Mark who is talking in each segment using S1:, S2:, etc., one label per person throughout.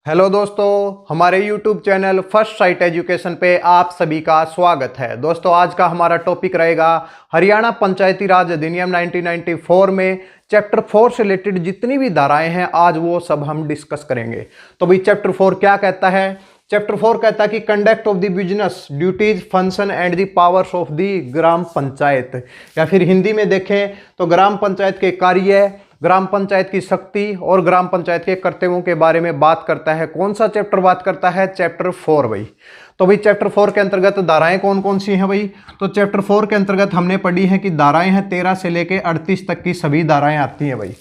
S1: Hello दोस्तों, हमारे YouTube channel first sight education पे आप सभी का स्वागत है। दोस्तों, आज का हमारा टॉपिक रहेगा हरियाणा पंचायती राज अधिनियम 1994 में चैप्टर 4 से रिलेटेड जितनी भी धाराएं हैं आज वो सब हम डिस्कस करेंगे। तो भाई चैप्टर 4 क्या कहता है? चैप्टर 4 कहता है कि conduct of the business duties function and the powers of the gram panchayat, या फिर हिंदी में देखें तो ग्राम पंचायत के कार्य, ग्राम पंचायत की शक्ति और ग्राम पंचायत के कर्तव्यों के बारे में बात करता है। कौन सा चैप्टर बात करता है? चैप्टर 4 भाई। तो भाई चैप्टर 4 के अंतर्गत धाराएं कौन कौन सी हैं भाई? तो चैप्टर 4 के अंतर्गत हमने पढ़ी है कि धाराएं हैं 13 से लेके 38 तक की सभी धाराएं आती हैं भाई।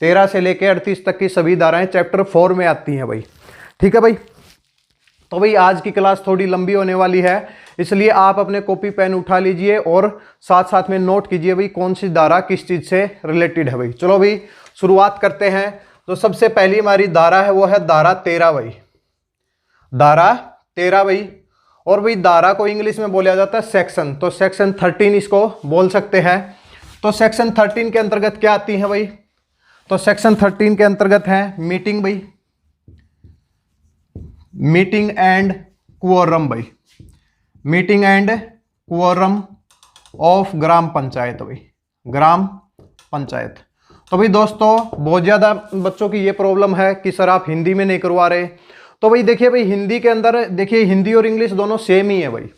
S1: 13 से लेके 38 तक की सभी धाराएं चैप्टर 4 में आती हैं भाई। ठीक है भाई। तो भाई आज की क्लास थोड़ी लंबी होने वाली है, इसलिए आप अपने कॉपी पेन उठा लीजिए और साथ साथ में नोट कीजिए भाई कौन सी धारा किस चीज से रिलेटेड है भाई। चलो भाई शुरुआत करते हैं। तो सबसे पहली हमारी धारा है वो है धारा 13 भाई। धारा 13 भाई। और भाई धारा को इंग्लिश में बोला जाता है सेक्शन, तो सेक्शन 13 इसको बोल सकते हैं। तो सेक्शन 13 के अंतर्गत क्या आती है भाई? तो सेक्शन 13 के अंतर्गत है मीटिंग भाई, मीटिंग एंड क्वोरम भाई, meeting and क्वोरम of gram panchayat भाई, ग्राम पंचायत। तो भाई दोस्तों बहुत ज़्यादा बच्चों की ये प्रॉब्लम है कि सर आप हिंदी में नहीं करवा रहे। तो भाई देखिए भाई हिंदी के अंदर देखिए हिंदी और इंग्लिश दोनों सेम ही है भाई।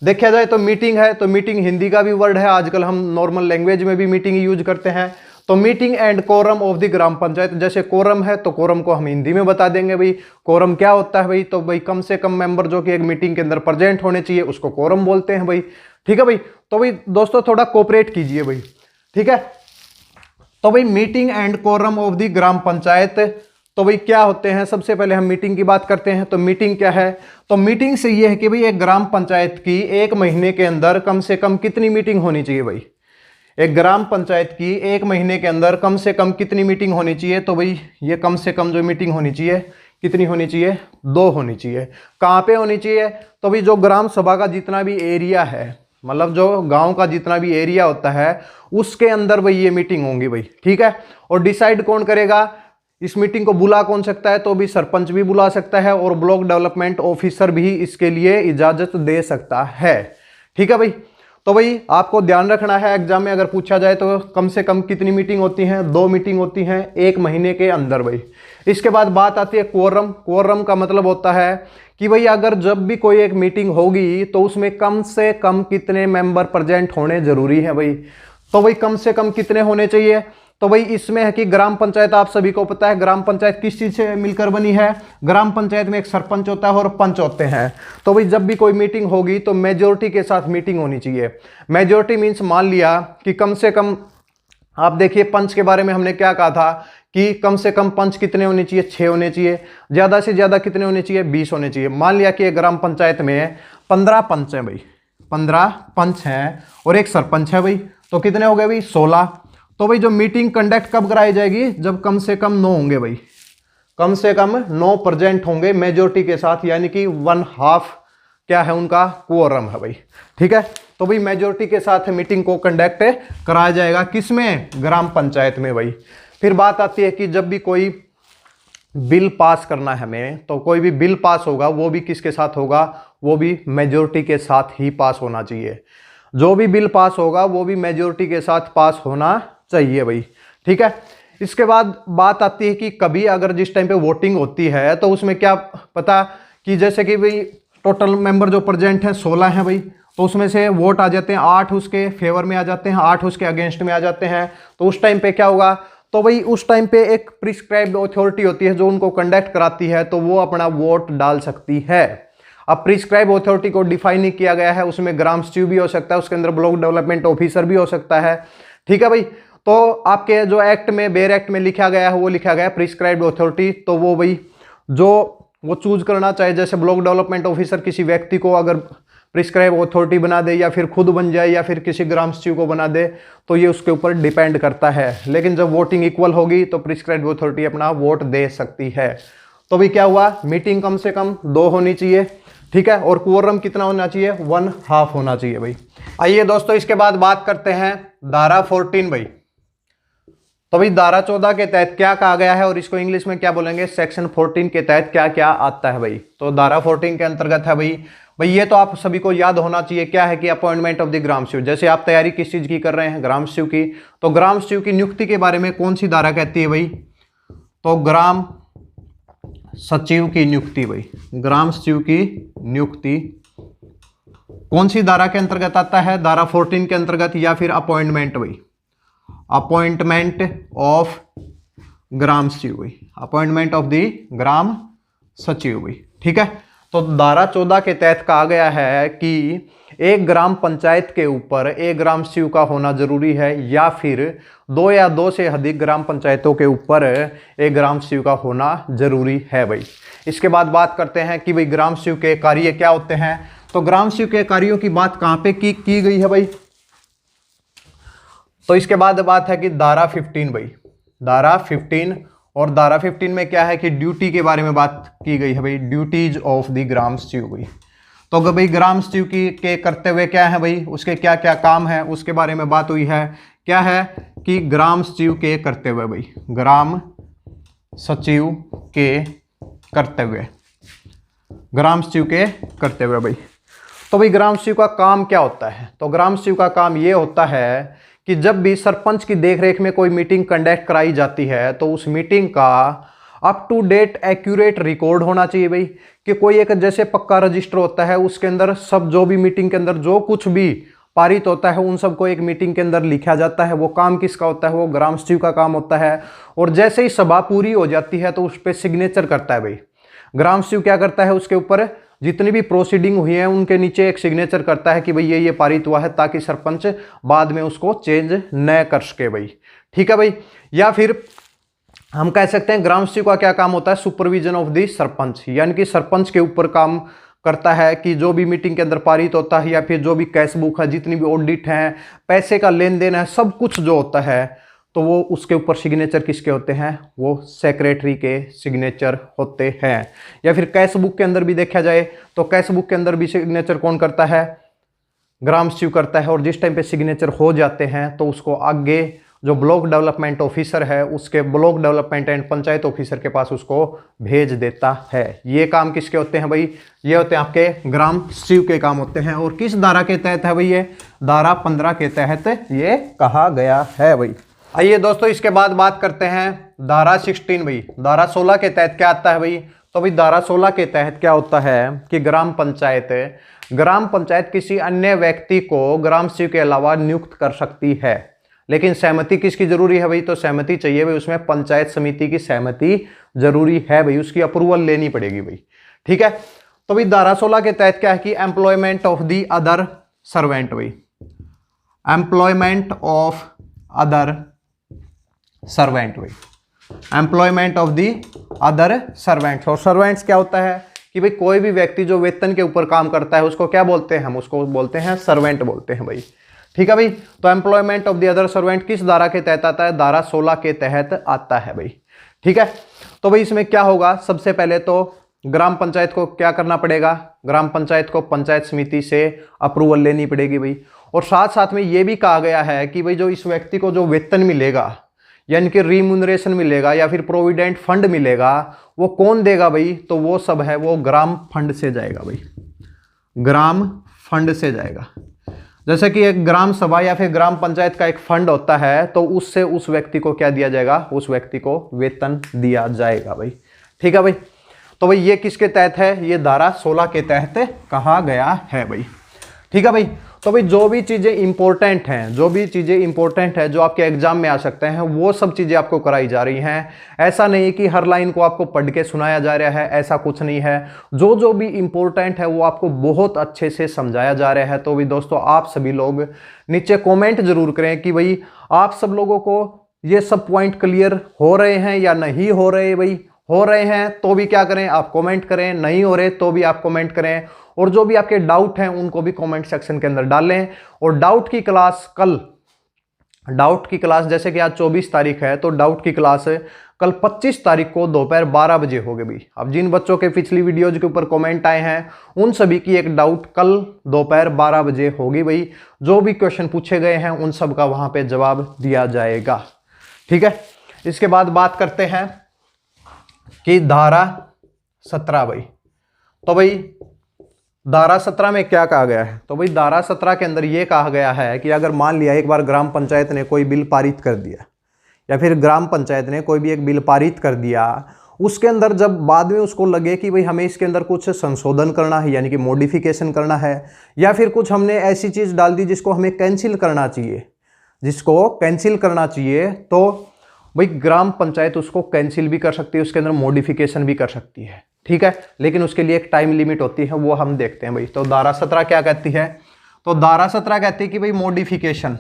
S1: देखा जाए तो मीटिंग है, तो मीटिंग हिंदी का भी वर्ड है, आजकल हम नॉर्मल लैंग्वेज में भी मीटिंग यूज करते हैं। तो meeting and quorum of the gram panchayat, जैसे कोरम है तो कोरम को हम हिंदी में बता देंगे भाई। कोरम क्या होता है भाई? तो भाई कम से कम मेंबर जो कि एक मीटिंग के अंदर प्रेजेंट होने चाहिए उसको कोरम बोलते हैं भाई। ठीक है भाई। तो भाई दोस्तों थोड़ा कोऑपरेट कीजिए भाई। ठीक है। तो भाई meeting and quorum of the gram panchayat, तो भाई क्या होते हैं? सबसे पहले हम मीटिंग की बात करते हैं। तो मीटिंग क्या है? तो मीटिंग से ये है कि भाई एक ग्राम पंचायत की एक महीने के अंदर कम से कम कितनी मीटिंग होनी चाहिए भाई? एक ग्राम पंचायत की एक महीने के अंदर कम से कम कितनी मीटिंग होनी चाहिए? तो भाई ये कम से कम जो मीटिंग होनी चाहिए कितनी होनी चाहिए? 2 होनी चाहिए। कहाँ पे होनी चाहिए? तो भाई जो ग्राम सभा का जितना भी एरिया है, मतलब जो गांव का जितना भी एरिया होता है उसके अंदर भाई ये मीटिंग होंगी भाई। ठीक है। और डिसाइड कौन करेगा? इस मीटिंग को बुला कौन सकता है? तो भी सरपंच भी बुला सकता है और ब्लॉक डेवलपमेंट ऑफिसर भी इसके लिए इजाजत दे सकता है। ठीक है भाई। तो भाई आपको ध्यान रखना है, एग्जाम में अगर पूछा जाए तो कम से कम कितनी मीटिंग होती हैं? 2 मीटिंग होती हैं एक महीने के अंदर भाई। इसके बाद बात आती है क्वोरम। क्वोरम का मतलब होता है कि भाई अगर जब भी कोई एक मीटिंग होगी तो उसमें कम से कम कितने मेंबर प्रेजेंट होने जरूरी है भाई। तो भाई कम से कम कितने होने चाहिए? तो भाई इसमें है कि ग्राम पंचायत आप सभी को पता है ग्राम पंचायत किस चीज से मिलकर बनी है? ग्राम पंचायत में एक सरपंच होता है और पंच होते हैं। तो भाई जब भी कोई मीटिंग होगी तो मेजोरिटी के साथ मीटिंग होनी चाहिए। मेजोरिटी मीन्स मान लिया कि कम से कम, आप देखिए पंच के बारे में हमने क्या कहा था कि कम से कम पंच कितने होने चाहिए? 6 होने चाहिए। ज्यादा से ज्यादा कितने होने चाहिए? 20 होने चाहिए। मान लिया कि एक ग्राम पंचायत में 15 पंच हैं भाई, 15 पंच हैं और एक सरपंच है भाई, तो कितने हो गए भाई? 16। तो भाई जो मीटिंग कंडक्ट कब कराई जाएगी? जब कम से कम 9 होंगे भाई, कम से कम 9 प्रेजेंट होंगे मेजोरिटी के साथ, यानी कि 1/2 क्या है उनका? क्वोरम है भाई। ठीक है। तो भाई मेजोरिटी के साथ मीटिंग को कंडक्ट कराया जाएगा, किसमें? ग्राम पंचायत में भाई। फिर बात आती है कि जब भी कोई बिल पास करना है हमें, तो कोई भी बिल पास होगा वो भी किसके साथ होगा? वो भी मेजोरिटी के साथ ही पास होना चाहिए। जो भी बिल पास होगा वो भी मेजोरिटी के साथ पास होना चाहिए भाई। ठीक है। इसके बाद बात आती है कि कभी अगर जिस टाइम पे वोटिंग होती है तो उसमें क्या पता कि जैसे कि भाई टोटल मेंबर जो प्रेजेंट हैं 16 हैं भाई, तो उसमें से वोट आ जाते हैं 8 उसके फेवर में आ जाते हैं, 8 उसके अगेंस्ट में आ जाते हैं। तो उस टाइम पे क्या होगा? तो भाई उस टाइम पे एक प्रिस्क्राइब्ड अथॉरिटी होती है जो उनको कंडक्ट कराती है, तो वो अपना वोट डाल सकती है। अब प्रिस्क्राइब अथॉरिटी को डिफाइन नहीं किया गया है, उसमें ग्राम सचिव भी हो सकता है, उसके अंदर ब्लॉक डेवलपमेंट ऑफिसर भी हो सकता है। ठीक है भाई। तो आपके जो एक्ट में, बेर एक्ट में लिखा गया है वो लिखा गया है प्रिस्क्राइब्ड अथॉरिटी, तो वो भाई जो वो चूज करना चाहे, जैसे ब्लॉक डेवलपमेंट ऑफिसर किसी व्यक्ति को अगर प्रिस्क्राइब अथॉरिटी बना दे या फिर खुद बन जाए या फिर किसी ग्राम सचिव को बना दे, तो ये उसके ऊपर डिपेंड करता है। लेकिन जब वोटिंग इक्वल होगी तो प्रिस्क्राइब्ड अथॉरिटी अपना वोट दे सकती है। तो भाई क्या हुआ? मीटिंग कम से कम 2 होनी चाहिए। ठीक है। और क्वोरम कितना होना चाहिए? 1/2 होना चाहिए भाई। आइए दोस्तों इसके बाद बात करते हैं धारा 14 भाई। तो भाई धारा 14 के तहत क्या कहा गया है और इसको इंग्लिश में क्या बोलेंगे, सेक्शन 14 के तहत क्या क्या आता है भाई। तो धारा 14 के अंतर्गत है भाई ये तो आप सभी को याद होना चाहिए, क्या है कि अपॉइंटमेंट ऑफ द ग्राम सचिव। जैसे आप तैयारी किस चीज की कर रहे हैं, ग्राम सचिव की, तो ग्राम सचिव की नियुक्ति के बारे में कौन सी धारा कहती है भाई, तो ग्राम सचिव की नियुक्ति भाई, ग्राम सचिव की नियुक्ति कौन सी धारा के अंतर्गत आता है, धारा 14 के अंतर्गत, या फिर अपॉइंटमेंट भाई, अपॉइंटमेंट ऑफ ग्राम सचिव भाई, अपॉइंटमेंट ऑफ द ग्राम सचिव भाई। ठीक है, तो धारा 14 के तहत कहा गया है कि एक ग्राम पंचायत के ऊपर एक ग्राम सचिव का होना जरूरी है, या फिर 2 या 2 से अधिक ग्राम पंचायतों के ऊपर एक ग्राम सचिव का होना जरूरी है भाई। इसके बाद बात करते हैं कि भाई ग्राम सचिव के कार्य क्या होते हैं। तो ग्राम सचिव के कार्यों की बात कहां पे की गई है भाई, तो इसके बाद बात है कि धारा 15 भाई, धारा 15, और धारा 15 में क्या है कि ड्यूटी के बारे में बात की गई है भाई, ड्यूटीज ऑफ द ग्राम सचिव भाई। तो अगर भाई ग्राम सचिव के करते हुए क्या है भाई, उसके क्या क्या काम है उसके बारे में बात हुई है। क्या है कि ग्राम सचिव के करते हुए भाई, ग्राम सचिव के करते हुए, ग्राम सचिव के करते हुए भाई। तो भाई ग्राम सचिव का काम क्या होता है, तो ग्राम सचिव का काम ये होता है कि जब भी सरपंच की देखरेख में कोई मीटिंग कंडक्ट कराई जाती है तो उस मीटिंग का up to date accurate record होना चाहिए भाई, कि कोई एक जैसे पक्का रजिस्टर होता है उसके अंदर सब जो भी मीटिंग के अंदर जो कुछ भी पारित होता है उन सबको एक मीटिंग के अंदर लिखा जाता है। वो काम किसका होता है, वो ग्राम सचिव का काम होता है। और जैसे ही सभा पूरी हो जाती है तो उस पर सिग्नेचर करता है भाई ग्राम सचिव। क्या करता है, उसके ऊपर जितनी भी प्रोसीडिंग हुई है उनके नीचे एक सिग्नेचर करता है कि भाई ये पारित हुआ है, ताकि सरपंच बाद में उसको चेंज न कर सके भाई। ठीक है भाई, या फिर हम कह सकते हैं ग्राम सचिव का क्या काम होता है, सुपरविजन ऑफ द सरपंच, यानी कि सरपंच के ऊपर काम करता है कि जो भी मीटिंग के अंदर पारित होता है या फिर जो भी कैश बुक है, जितनी भी ऑडिट है, पैसे का लेन देन है, सब कुछ जो होता है तो वो उसके ऊपर सिग्नेचर किसके होते हैं, वो सेक्रेटरी के सिग्नेचर होते हैं। या फिर कैश बुक के अंदर भी देखा जाए तो कैश बुक के अंदर भी सिग्नेचर कौन करता है, ग्राम सचिव करता है। और जिस टाइम पे सिग्नेचर हो जाते हैं तो उसको आगे जो ब्लॉक डेवलपमेंट ऑफिसर है उसके block development and panchayat officer के पास उसको भेज देता है। ये काम किसके होते हैं भाई, ये होते हैं आपके ग्राम सचिव के काम होते हैं। और किस धारा के तहत है भाई, ये धारा 15 के तहत ये कहा गया है भाई। आइए दोस्तों, इसके बाद बात करते हैं धारा 16 भाई। धारा 16 के तहत क्या आता है भाई, तो भाई धारा 16 के तहत क्या होता है कि ग्राम पंचायत किसी अन्य व्यक्ति को ग्राम सचिव के अलावा नियुक्त कर सकती है, लेकिन सहमति किसकी जरूरी है भाई, तो सहमति चाहिए भाई, उसमें पंचायत समिति की सहमति जरूरी है भाई, उसकी अप्रूवल लेनी पड़ेगी भाई। ठीक है, तो भाई धारा 16 के तहत क्या है कि employment of the other servant भाई, एम्प्लॉयमेंट ऑफ अदर सर्वेंट भाई, employment of the other servants. और सर्वेंट्स क्या होता है कि भाई कोई भी व्यक्ति जो वेतन के ऊपर काम करता है उसको क्या बोलते हैं, हम उसको बोलते हैं सर्वेंट बोलते हैं भाई। ठीक है भाई, तो employment of the other servant किस धारा के तहत आता है, धारा 16 के तहत आता है भाई। ठीक है, तो भाई इसमें क्या होगा, सबसे पहले तो ग्राम पंचायत को क्या करना पड़ेगा, ग्राम पंचायत को पंचायत समिति से अप्रूवल लेनी पड़ेगी भाई। और साथ साथ में ये भी कहा गया है कि भाई जो इस व्यक्ति को जो वेतन मिलेगा यानी कि रिम्यूनरेशन मिलेगा या फिर प्रोविडेंट फंड मिलेगा, वो कौन देगा भाई, तो वो सब है वो ग्राम फंड से जाएगा भाई, ग्राम फंड से जाएगा। जैसे कि एक ग्राम सभा या फिर ग्राम पंचायत का एक फंड होता है तो उससे उस व्यक्ति को क्या दिया जाएगा, उस व्यक्ति को वेतन दिया जाएगा भाई। ठीक है भाई, तो भाई ये किसके तहत है, ये धारा 16 के तहत कहा गया है भाई। ठीक है भाई, तो भाई जो भी चीज़ें इंपॉर्टेंट हैं, जो भी चीज़ें इंपॉर्टेंट है जो आपके एग्जाम में आ सकते हैं वो सब चीज़ें आपको कराई जा रही हैं। ऐसा नहीं कि हर लाइन को आपको पढ़ के सुनाया जा रहा है, ऐसा कुछ नहीं है। जो जो भी इंपॉर्टेंट है वो आपको बहुत अच्छे से समझाया जा रहा है। तो भी दोस्तों आप सभी लोग नीचे कॉमेंट जरूर करें कि भाई आप सब लोगों को ये सब पॉइंट क्लियर हो रहे हैं या नहीं हो रहे भाई। हो रहे हैं तो भी क्या करें, आप कमेंट करें, नहीं हो रहे तो भी आप कमेंट करें। और जो भी आपके डाउट हैं उनको भी कमेंट सेक्शन के अंदर डालें। और डाउट की क्लास कल, डाउट की क्लास जैसे कि आज 24 तारीख है तो डाउट की क्लास कल 25 तारीख को दोपहर 12 बजे होगी भाई। अब जिन बच्चों के पिछली वीडियोज के ऊपर कमेंट आए हैं उन सभी की एक डाउट कल दोपहर 12 बजे होगी भाई। जो भी क्वेश्चन पूछे गए हैं उन सब का वहां पे जवाब दिया जाएगा। ठीक है। इसके बाद बात करते हैं कि धारा 17 भाई। तो भाई धारा 17 में क्या कहा गया है? तो भाई धारा 17 के अंदर यह कहा गया है कि अगर मान लिया एक बार ग्राम पंचायत ने कोई बिल पारित कर दिया, या फिर ग्राम पंचायत ने कोई भी एक बिल पारित कर दिया, उसके अंदर जब बाद में उसको लगे कि भाई हमें इसके अंदर कुछ संशोधन करना है, यानी कि मॉडिफिकेशन करना है, या फिर कुछ हमने ऐसी चीज डाल दी जिसको हमें कैंसिल करना चाहिए, तो भाई ग्राम पंचायत उसको कैंसिल भी कर सकती है, उसके अंदर मॉडिफिकेशन भी कर सकती है। ठीक है, लेकिन उसके लिए एक टाइम लिमिट होती है, वो हम देखते हैं भाई। तो धारा 17 क्या कहती है? तो धारा 17 कहती है कि भाई modification,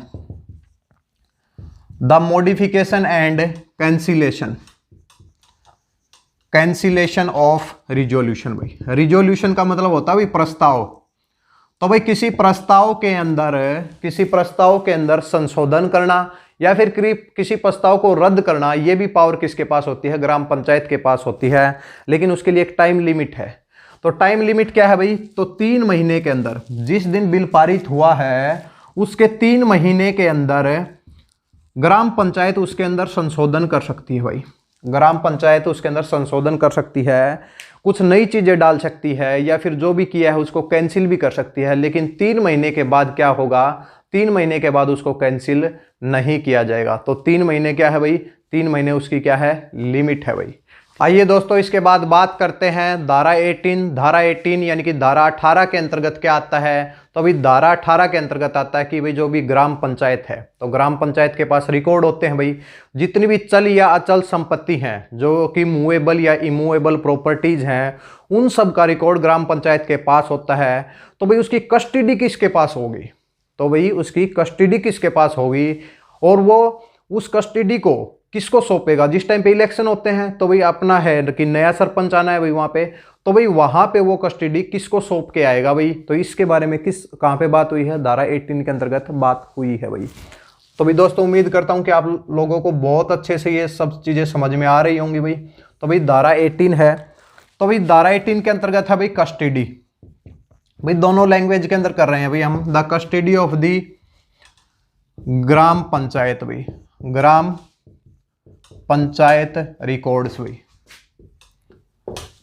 S1: the modification and cancellation of resolution. भाई रिजोल्यूशन का मतलब होता है भाई प्रस्ताव। तो भाई किसी प्रस्ताव के अंदर संशोधन करना या फिर किसी प्रस्ताव को रद्द करना, यह भी पावर किसके पास होती है? ग्राम पंचायत के पास होती है, लेकिन उसके लिए एक टाइम लिमिट है। तो टाइम लिमिट क्या है भाई? तो 3 महीने के अंदर, जिस दिन बिल पारित हुआ है उसके 3 महीने के अंदर ग्राम पंचायत उसके अंदर संशोधन कर सकती है। भाई ग्राम पंचायत उसके अंदर संशोधन कर सकती है, कुछ नई चीजें डाल सकती है, या फिर जो भी किया है उसको कैंसिल भी कर सकती है। लेकिन 3 महीने के बाद क्या होगा? 3 महीने के बाद उसको कैंसिल नहीं किया जाएगा। तो 3 महीने क्या है भाई? 3 महीने उसकी क्या है? लिमिट है भाई। आइए दोस्तों, इसके बाद बात करते हैं धारा 18। धारा 18 यानी कि धारा 18 के अंतर्गत क्या आता है? तो अभी धारा 18 के अंतर्गत आता है कि भाई जो भी ग्राम पंचायत है, तो ग्राम पंचायत के पास रिकॉर्ड होते हैं भाई, जितनी भी चल या अचल संपत्ति हैं, जो कि मूवेबल या इमूवेबल प्रॉपर्टीज हैं, उन सब का रिकॉर्ड ग्राम पंचायत के पास होता है। तो भाई उसकी कस्टडी किसके पास होगी? तो भाई उसकी कस्टडी किसके पास होगी, और वो उस कस्टडी को किसको सौंपेगा? जिस टाइम पे इलेक्शन होते हैं तो भाई अपना है कि नया सरपंच आना है भाई वहां पे, तो भाई वहां पे वो कस्टडी किसको सौंप के आएगा भाई? तो इसके बारे में कहां पे बात हुई है? धारा 18 के अंतर्गत बात हुई है भाई। तो भाई दोस्तों, उम्मीद करता हूं कि आप लोगों को बहुत अच्छे से ये सब चीजें समझ में आ रही होंगी भाई। तो भाई धारा 18 है, तो भाई धारा 18 के अंतर्गत है भाई कस्टडी। भाई दोनों लैंग्वेज के अंदर कर रहे हैं भाई हम। The custody of the gram panchayat, भाई ग्राम पंचायत रिकॉर्ड्स, भाई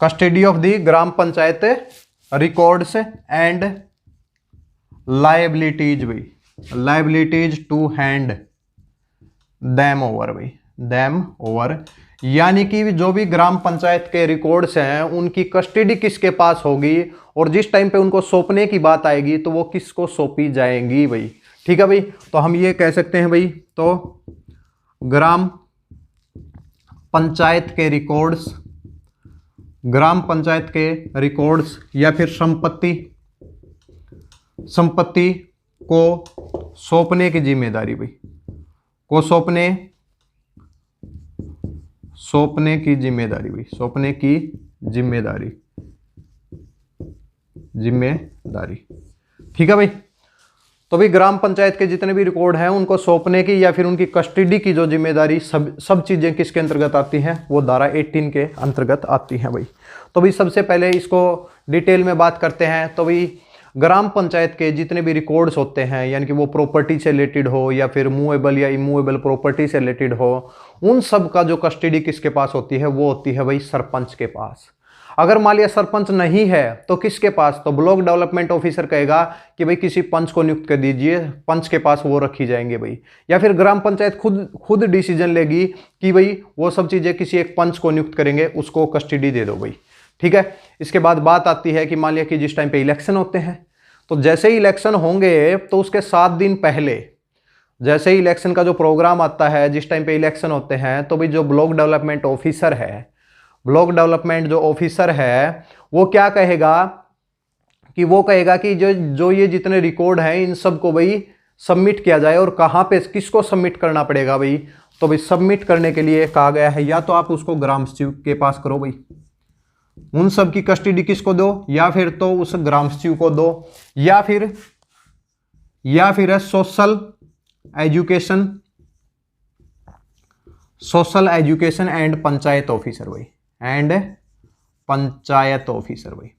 S1: custody of the gram panchayat records and liabilities, भाई liabilities to hand them over, भाई देम ओवर, यानी कि जो भी ग्राम पंचायत के रिकॉर्ड्स हैं उनकी कस्टडी किसके पास होगी, और जिस टाइम पे उनको सौंपने की बात आएगी तो वो किसको सौंपी जाएंगी भाई। ठीक है भाई, तो हम ये कह सकते हैं भाई, तो ग्राम पंचायत के रिकॉर्ड्स, ग्राम पंचायत के रिकॉर्ड्स या फिर संपत्ति को सौंपने की जिम्मेदारी, भाई को सौंपने की जिम्मेदारी, भाई सौंपने की जिम्मेदारी। ठीक है भाई, तो भी ग्राम पंचायत के जितने भी रिकॉर्ड हैं उनको सौंपने की या फिर उनकी कस्टडी की जो जिम्मेदारी, सब चीजें किसके अंतर्गत आती हैं? वो धारा 18 के अंतर्गत आती हैं भाई। तो भाई सबसे पहले इसको डिटेल में बात करते हैं। तो भाई ग्राम पंचायत के जितने भी रिकॉर्ड्स होते हैं, यानी कि वो प्रॉपर्टी से रिलेटेड हो या फिर मूवेबल या इमूवेबल प्रॉपर्टी से रिलेटेड हो, उन सब का जो कस्टडी किसके पास होती है? वो होती है भाई सरपंच के पास। अगर मान लिया सरपंच नहीं है तो किसके पास? तो ब्लॉक डेवलपमेंट ऑफिसर कहेगा कि भाई किसी पंच को नियुक्त कर दीजिए, पंच के पास वो रखी जाएंगे भाई। या फिर ग्राम पंचायत खुद डिसीजन लेगी कि भाई वो सब चीजें किसी एक पंच को नियुक्त करेंगे, उसको कस्टडी दे दो भाई। ठीक है, इसके बाद बात आती है कि मान लिया कि जिस टाइम पे इलेक्शन होते हैं, तो जैसे ही इलेक्शन होंगे तो उसके 7 दिन पहले, जैसे ही इलेक्शन का जो प्रोग्राम आता है, जिस टाइम पे इलेक्शन होते हैं, तो भाई जो ब्लॉक डेवलपमेंट ऑफिसर है, ब्लॉक डेवलपमेंट जो ऑफिसर है वो क्या कहेगा कि वो कहेगा कि जो ये जितने रिकॉर्ड हैं इन सब को भाई सबमिट किया जाए। और कहाँ पे किसको सबमिट करना पड़ेगा भाई? तो भाई सबमिट करने के लिए कहा गया है या तो आप उसको ग्राम सचिव के पास करो भाई, उन सब की कस्टडी किसको दो, या फिर तो उस ग्राम सचिव को दो, या फिर है social education and panchayat officer भाई, एंड पंचायत ऑफिसर भाई।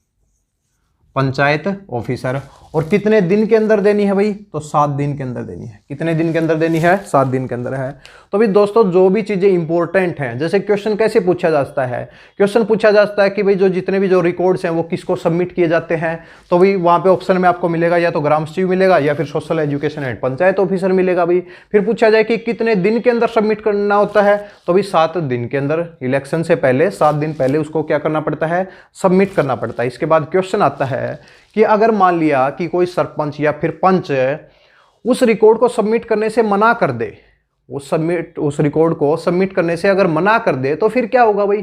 S1: पंचायत ऑफिसर। और कितने दिन के अंदर देनी है भाई? तो 7 दिन के अंदर देनी है। कितने दिन के अंदर देनी है? 7 दिन के अंदर है। तो भाई दोस्तों जो भी चीजें इंपॉर्टेंट हैं, जैसे क्वेश्चन कैसे पूछा जाता है, क्वेश्चन पूछा जाता है कि भाई जो जितने भी जो रिकॉर्ड्स हैं वो किसको सबमिट किए जाते हैं, तो भाई वहां पे ऑप्शन में आपको मिलेगा या तो ग्राम सचिव मिलेगा या फिर social education and panchayat officer मिलेगा भाई। फिर पूछा जाए कि कितने दिन के अंदर सबमिट करना होता है, तो भाई 7 दिन के अंदर, इलेक्शन से पहले 7 दिन पहले उसको क्या करना पड़ता है? सबमिट करना पड़ता है। इसके बाद क्वेश्चन आता है कि अगर मान लिया कि कोई सरपंच या फिर पंच उस रिकॉर्ड को सबमिट करने से मना कर दे, उस रिकॉर्ड को सबमिट करने से अगर मना कर दे तो फिर क्या होगा भाई?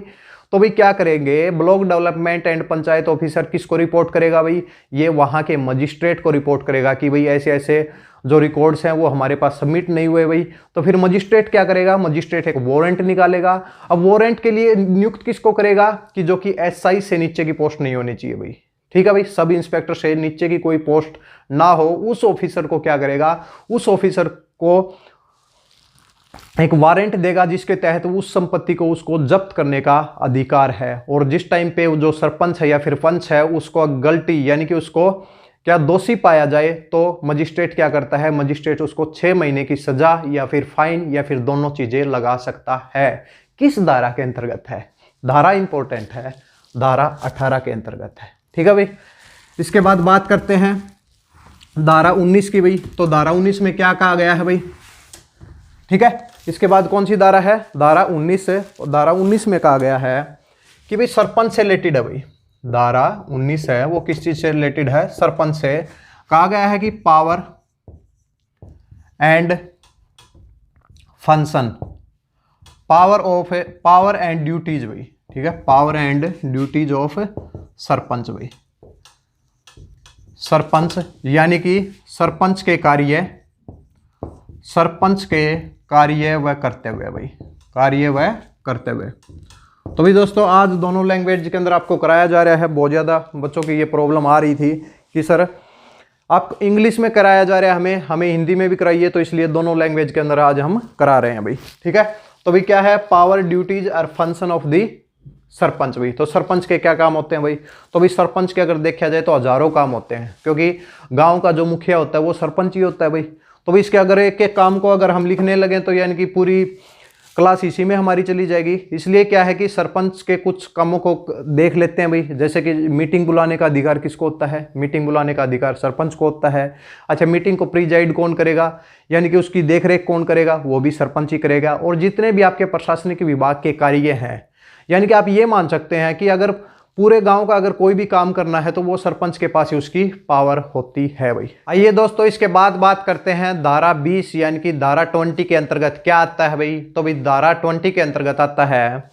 S1: तो भाई क्या करेंगे? Block development and panchayat officer किसको रिपोर्ट करेगा भाई? ये वहां के मजिस्ट्रेट को रिपोर्ट करेगा कि भाई ऐसे ऐसे जो रिकॉर्ड्स हैं वो हमारे पास सबमिट नहीं हुए भाई। तो फिर मजिस्ट्रेट क्या करेगा? मजिस्ट्रेट एक वारंट निकालेगा। अब वारंट के लिए नियुक्त किसको करेगा? कि जो कि एसआई से नीचे की पोस्ट नहीं होनी चाहिए भाई। ठीक है भाई, सब इंस्पेक्टर से नीचे की कोई पोस्ट ना हो, उस ऑफिसर को क्या करेगा? उस ऑफिसर को एक वारंट देगा जिसके तहत उस संपत्ति को उसको जब्त करने का अधिकार है। और जिस टाइम पे जो सरपंच है या फिर पंच है उसको गलती यानी कि उसको क्या दोषी पाया जाए तो मजिस्ट्रेट क्या करता है? मजिस्ट्रेट उसको 6 महीने की सजा या फिर फाइन या फिर दोनों चीजें लगा सकता है। किस धारा के अंतर्गत है? धारा इंपॉर्टेंट है, धारा 18 के अंतर्गत है। ठीक है भाई। इसके बाद बात करते हैं धारा 19 की भाई। तो धारा 19 में क्या कहा गया है भाई? ठीक है, इसके बाद कौन सी धारा है? धारा 19 है। और धारा 19 में कहा गया है कि भाई सरपंच से रिलेटेड है भाई। धारा 19 है वो किस चीज से रिलेटेड है? सरपंच से। कहा गया है कि power and function, power and duties भाई। ठीक है, power and duties of sarpanch भाई। सरपंच यानी कि सरपंच के कार्य व कर्तव्य भाई, कार्य व कर्तव्य। तो भी दोस्तों आज दोनों लैंग्वेज के अंदर आपको कराया जा रहा है। बहुत ज़्यादा बच्चों की ये प्रॉब्लम आ रही थी कि सर आप इंग्लिश में कराया जा रहा है, हमें हिंदी में भी कराइए, तो इसलिए दोनों लैंग्वेज के अंदर आज हम करा रहे हैं भाई। ठीक है, तो भाई क्या है? पावर ड्यूटीज और फंक्शन ऑफ दी सरपंच भाई। तो सरपंच के क्या काम होते हैं भाई? तो भाई सरपंच के अगर देखा जाए तो हजारों काम होते हैं, क्योंकि गांव का जो मुखिया होता है वो सरपंच ही होता है भाई। तो भाई इसके अगर एक एक काम को अगर हम लिखने लगे तो यानी कि पूरी क्लास इसी में हमारी चली जाएगी। इसलिए क्या है कि सरपंच के कुछ कामों को देख लेते हैं भाई। जैसे कि मीटिंग बुलाने का अधिकार किसको होता है? मीटिंग बुलाने का अधिकार सरपंच को होता है। अच्छा, मीटिंग को प्रिजाइड कौन करेगा यानी कि उसकी देखरेख कौन करेगा? वो भी सरपंच ही करेगा। और जितने भी आपके प्रशासनिक विभाग के कार्य हैं, यानी कि आप ये मान सकते हैं कि अगर पूरे गांव का अगर कोई भी काम करना है तो वो सरपंच के पास ही उसकी पावर होती है भाई। आइए दोस्तों इसके बाद बात करते हैं धारा 20 यानी कि धारा 20 के अंतर्गत क्या आता है भाई? तो भाई धारा 20 के अंतर्गत आता है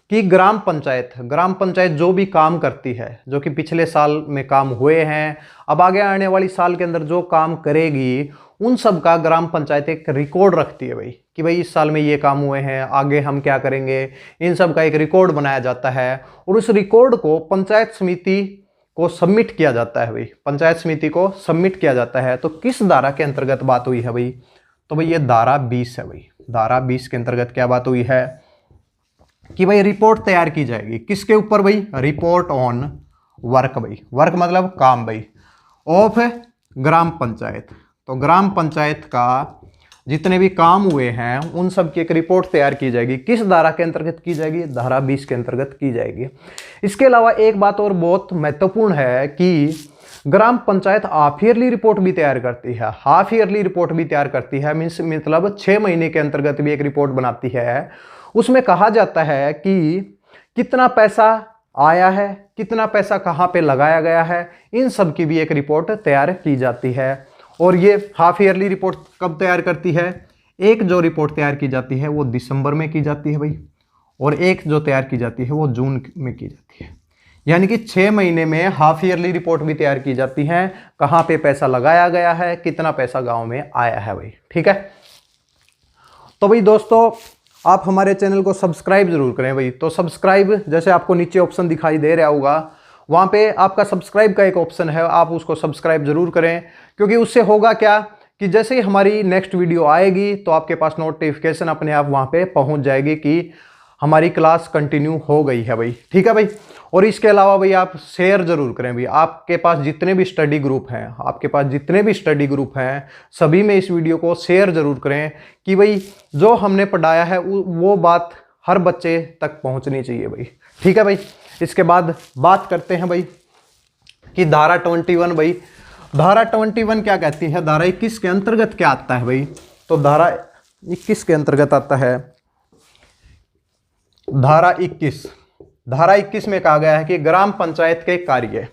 S1: कि ग्राम पंचायत जो भी काम करती है, जो कि पिछले साल में काम हुए हैं, अब आगे आने वाली साल के अंदर जो काम करेगी, उन सब का ग्राम पंचायत एक रिकॉर्ड रखती है भाई कि भाई इस साल में ये काम हुए हैं, आगे हम क्या करेंगे, इन सब का एक रिकॉर्ड बनाया जाता है। और उस रिकॉर्ड को पंचायत समिति को सबमिट किया जाता है भाई, पंचायत समिति को सबमिट किया जाता है। तो किस धारा के अंतर्गत बात हुई है भाई? तो भाई ये धारा 20 है भाई। धारा 20 के अंतर्गत क्या बात हुई है कि भाई रिपोर्ट तैयार की जाएगी किसके ऊपर भाई? रिपोर्ट ऑन वर्क भाई, वर्क मतलब काम भाई, ऑफ ग्राम पंचायत। तो ग्राम पंचायत का जितने भी काम हुए हैं उन सब की एक रिपोर्ट तैयार की जाएगी। किस धारा के अंतर्गत की जाएगी? धारा 20 के अंतर्गत की जाएगी। इसके अलावा एक बात और बहुत महत्वपूर्ण है कि ग्राम पंचायत हाफ ईयरली रिपोर्ट भी तैयार करती है। हाफ ईयरली रिपोर्ट भी तैयार करती है मीन्स मतलब 6 महीने के अंतर्गत भी एक रिपोर्ट बनाती है। उसमें कहा जाता है कि कितना पैसा आया है, कितना पैसा कहाँ पे लगाया गया है, इन सब की भी एक रिपोर्ट तैयार की जाती है। और ये हाफ ईयरली रिपोर्ट कब तैयार करती है? एक जो रिपोर्ट तैयार की जाती है वो दिसंबर में की जाती है भाई, और एक जो तैयार की जाती है वो जून में की जाती है। यानी कि 6 महीने में हाफ ईयरली रिपोर्ट भी तैयार की जाती है, कहाँ पे पैसा लगाया गया है, कितना पैसा गांव में आया है भाई। ठीक है, तो भाई दोस्तों आप हमारे चैनल को सब्सक्राइब जरूर करें भाई। तो सब्सक्राइब जैसे आपको नीचे ऑप्शन दिखाई दे रहा होगा, वहाँ पे आपका सब्सक्राइब का एक ऑप्शन है, आप उसको सब्सक्राइब जरूर करें, क्योंकि उससे होगा क्या कि जैसे ही हमारी नेक्स्ट वीडियो आएगी तो आपके पास नोटिफिकेशन अपने आप वहाँ पे पहुँच जाएगी कि हमारी क्लास कंटिन्यू हो गई है भाई, ठीक है भाई। और इसके अलावा भाई आप शेयर जरूर करें भाई, आपके पास जितने भी स्टडी ग्रुप हैं, आपके पास जितने भी स्टडी ग्रुप हैं, सभी में इस वीडियो को शेयर जरूर करें कि भाई जो हमने पढ़ाया है वो बात हर बच्चे तक पहुंचनी चाहिए भाई, ठीक है भाई। इसके बाद बात करते हैं भाई कि धारा 21 भाई, धारा 21 क्या कहती है, धारा 21 के अंतर्गत क्या आता है भाई। तो धारा 21 के अंतर्गत आता है धारा 21 में कहा गया है कि ग्राम पंचायत के कार्य,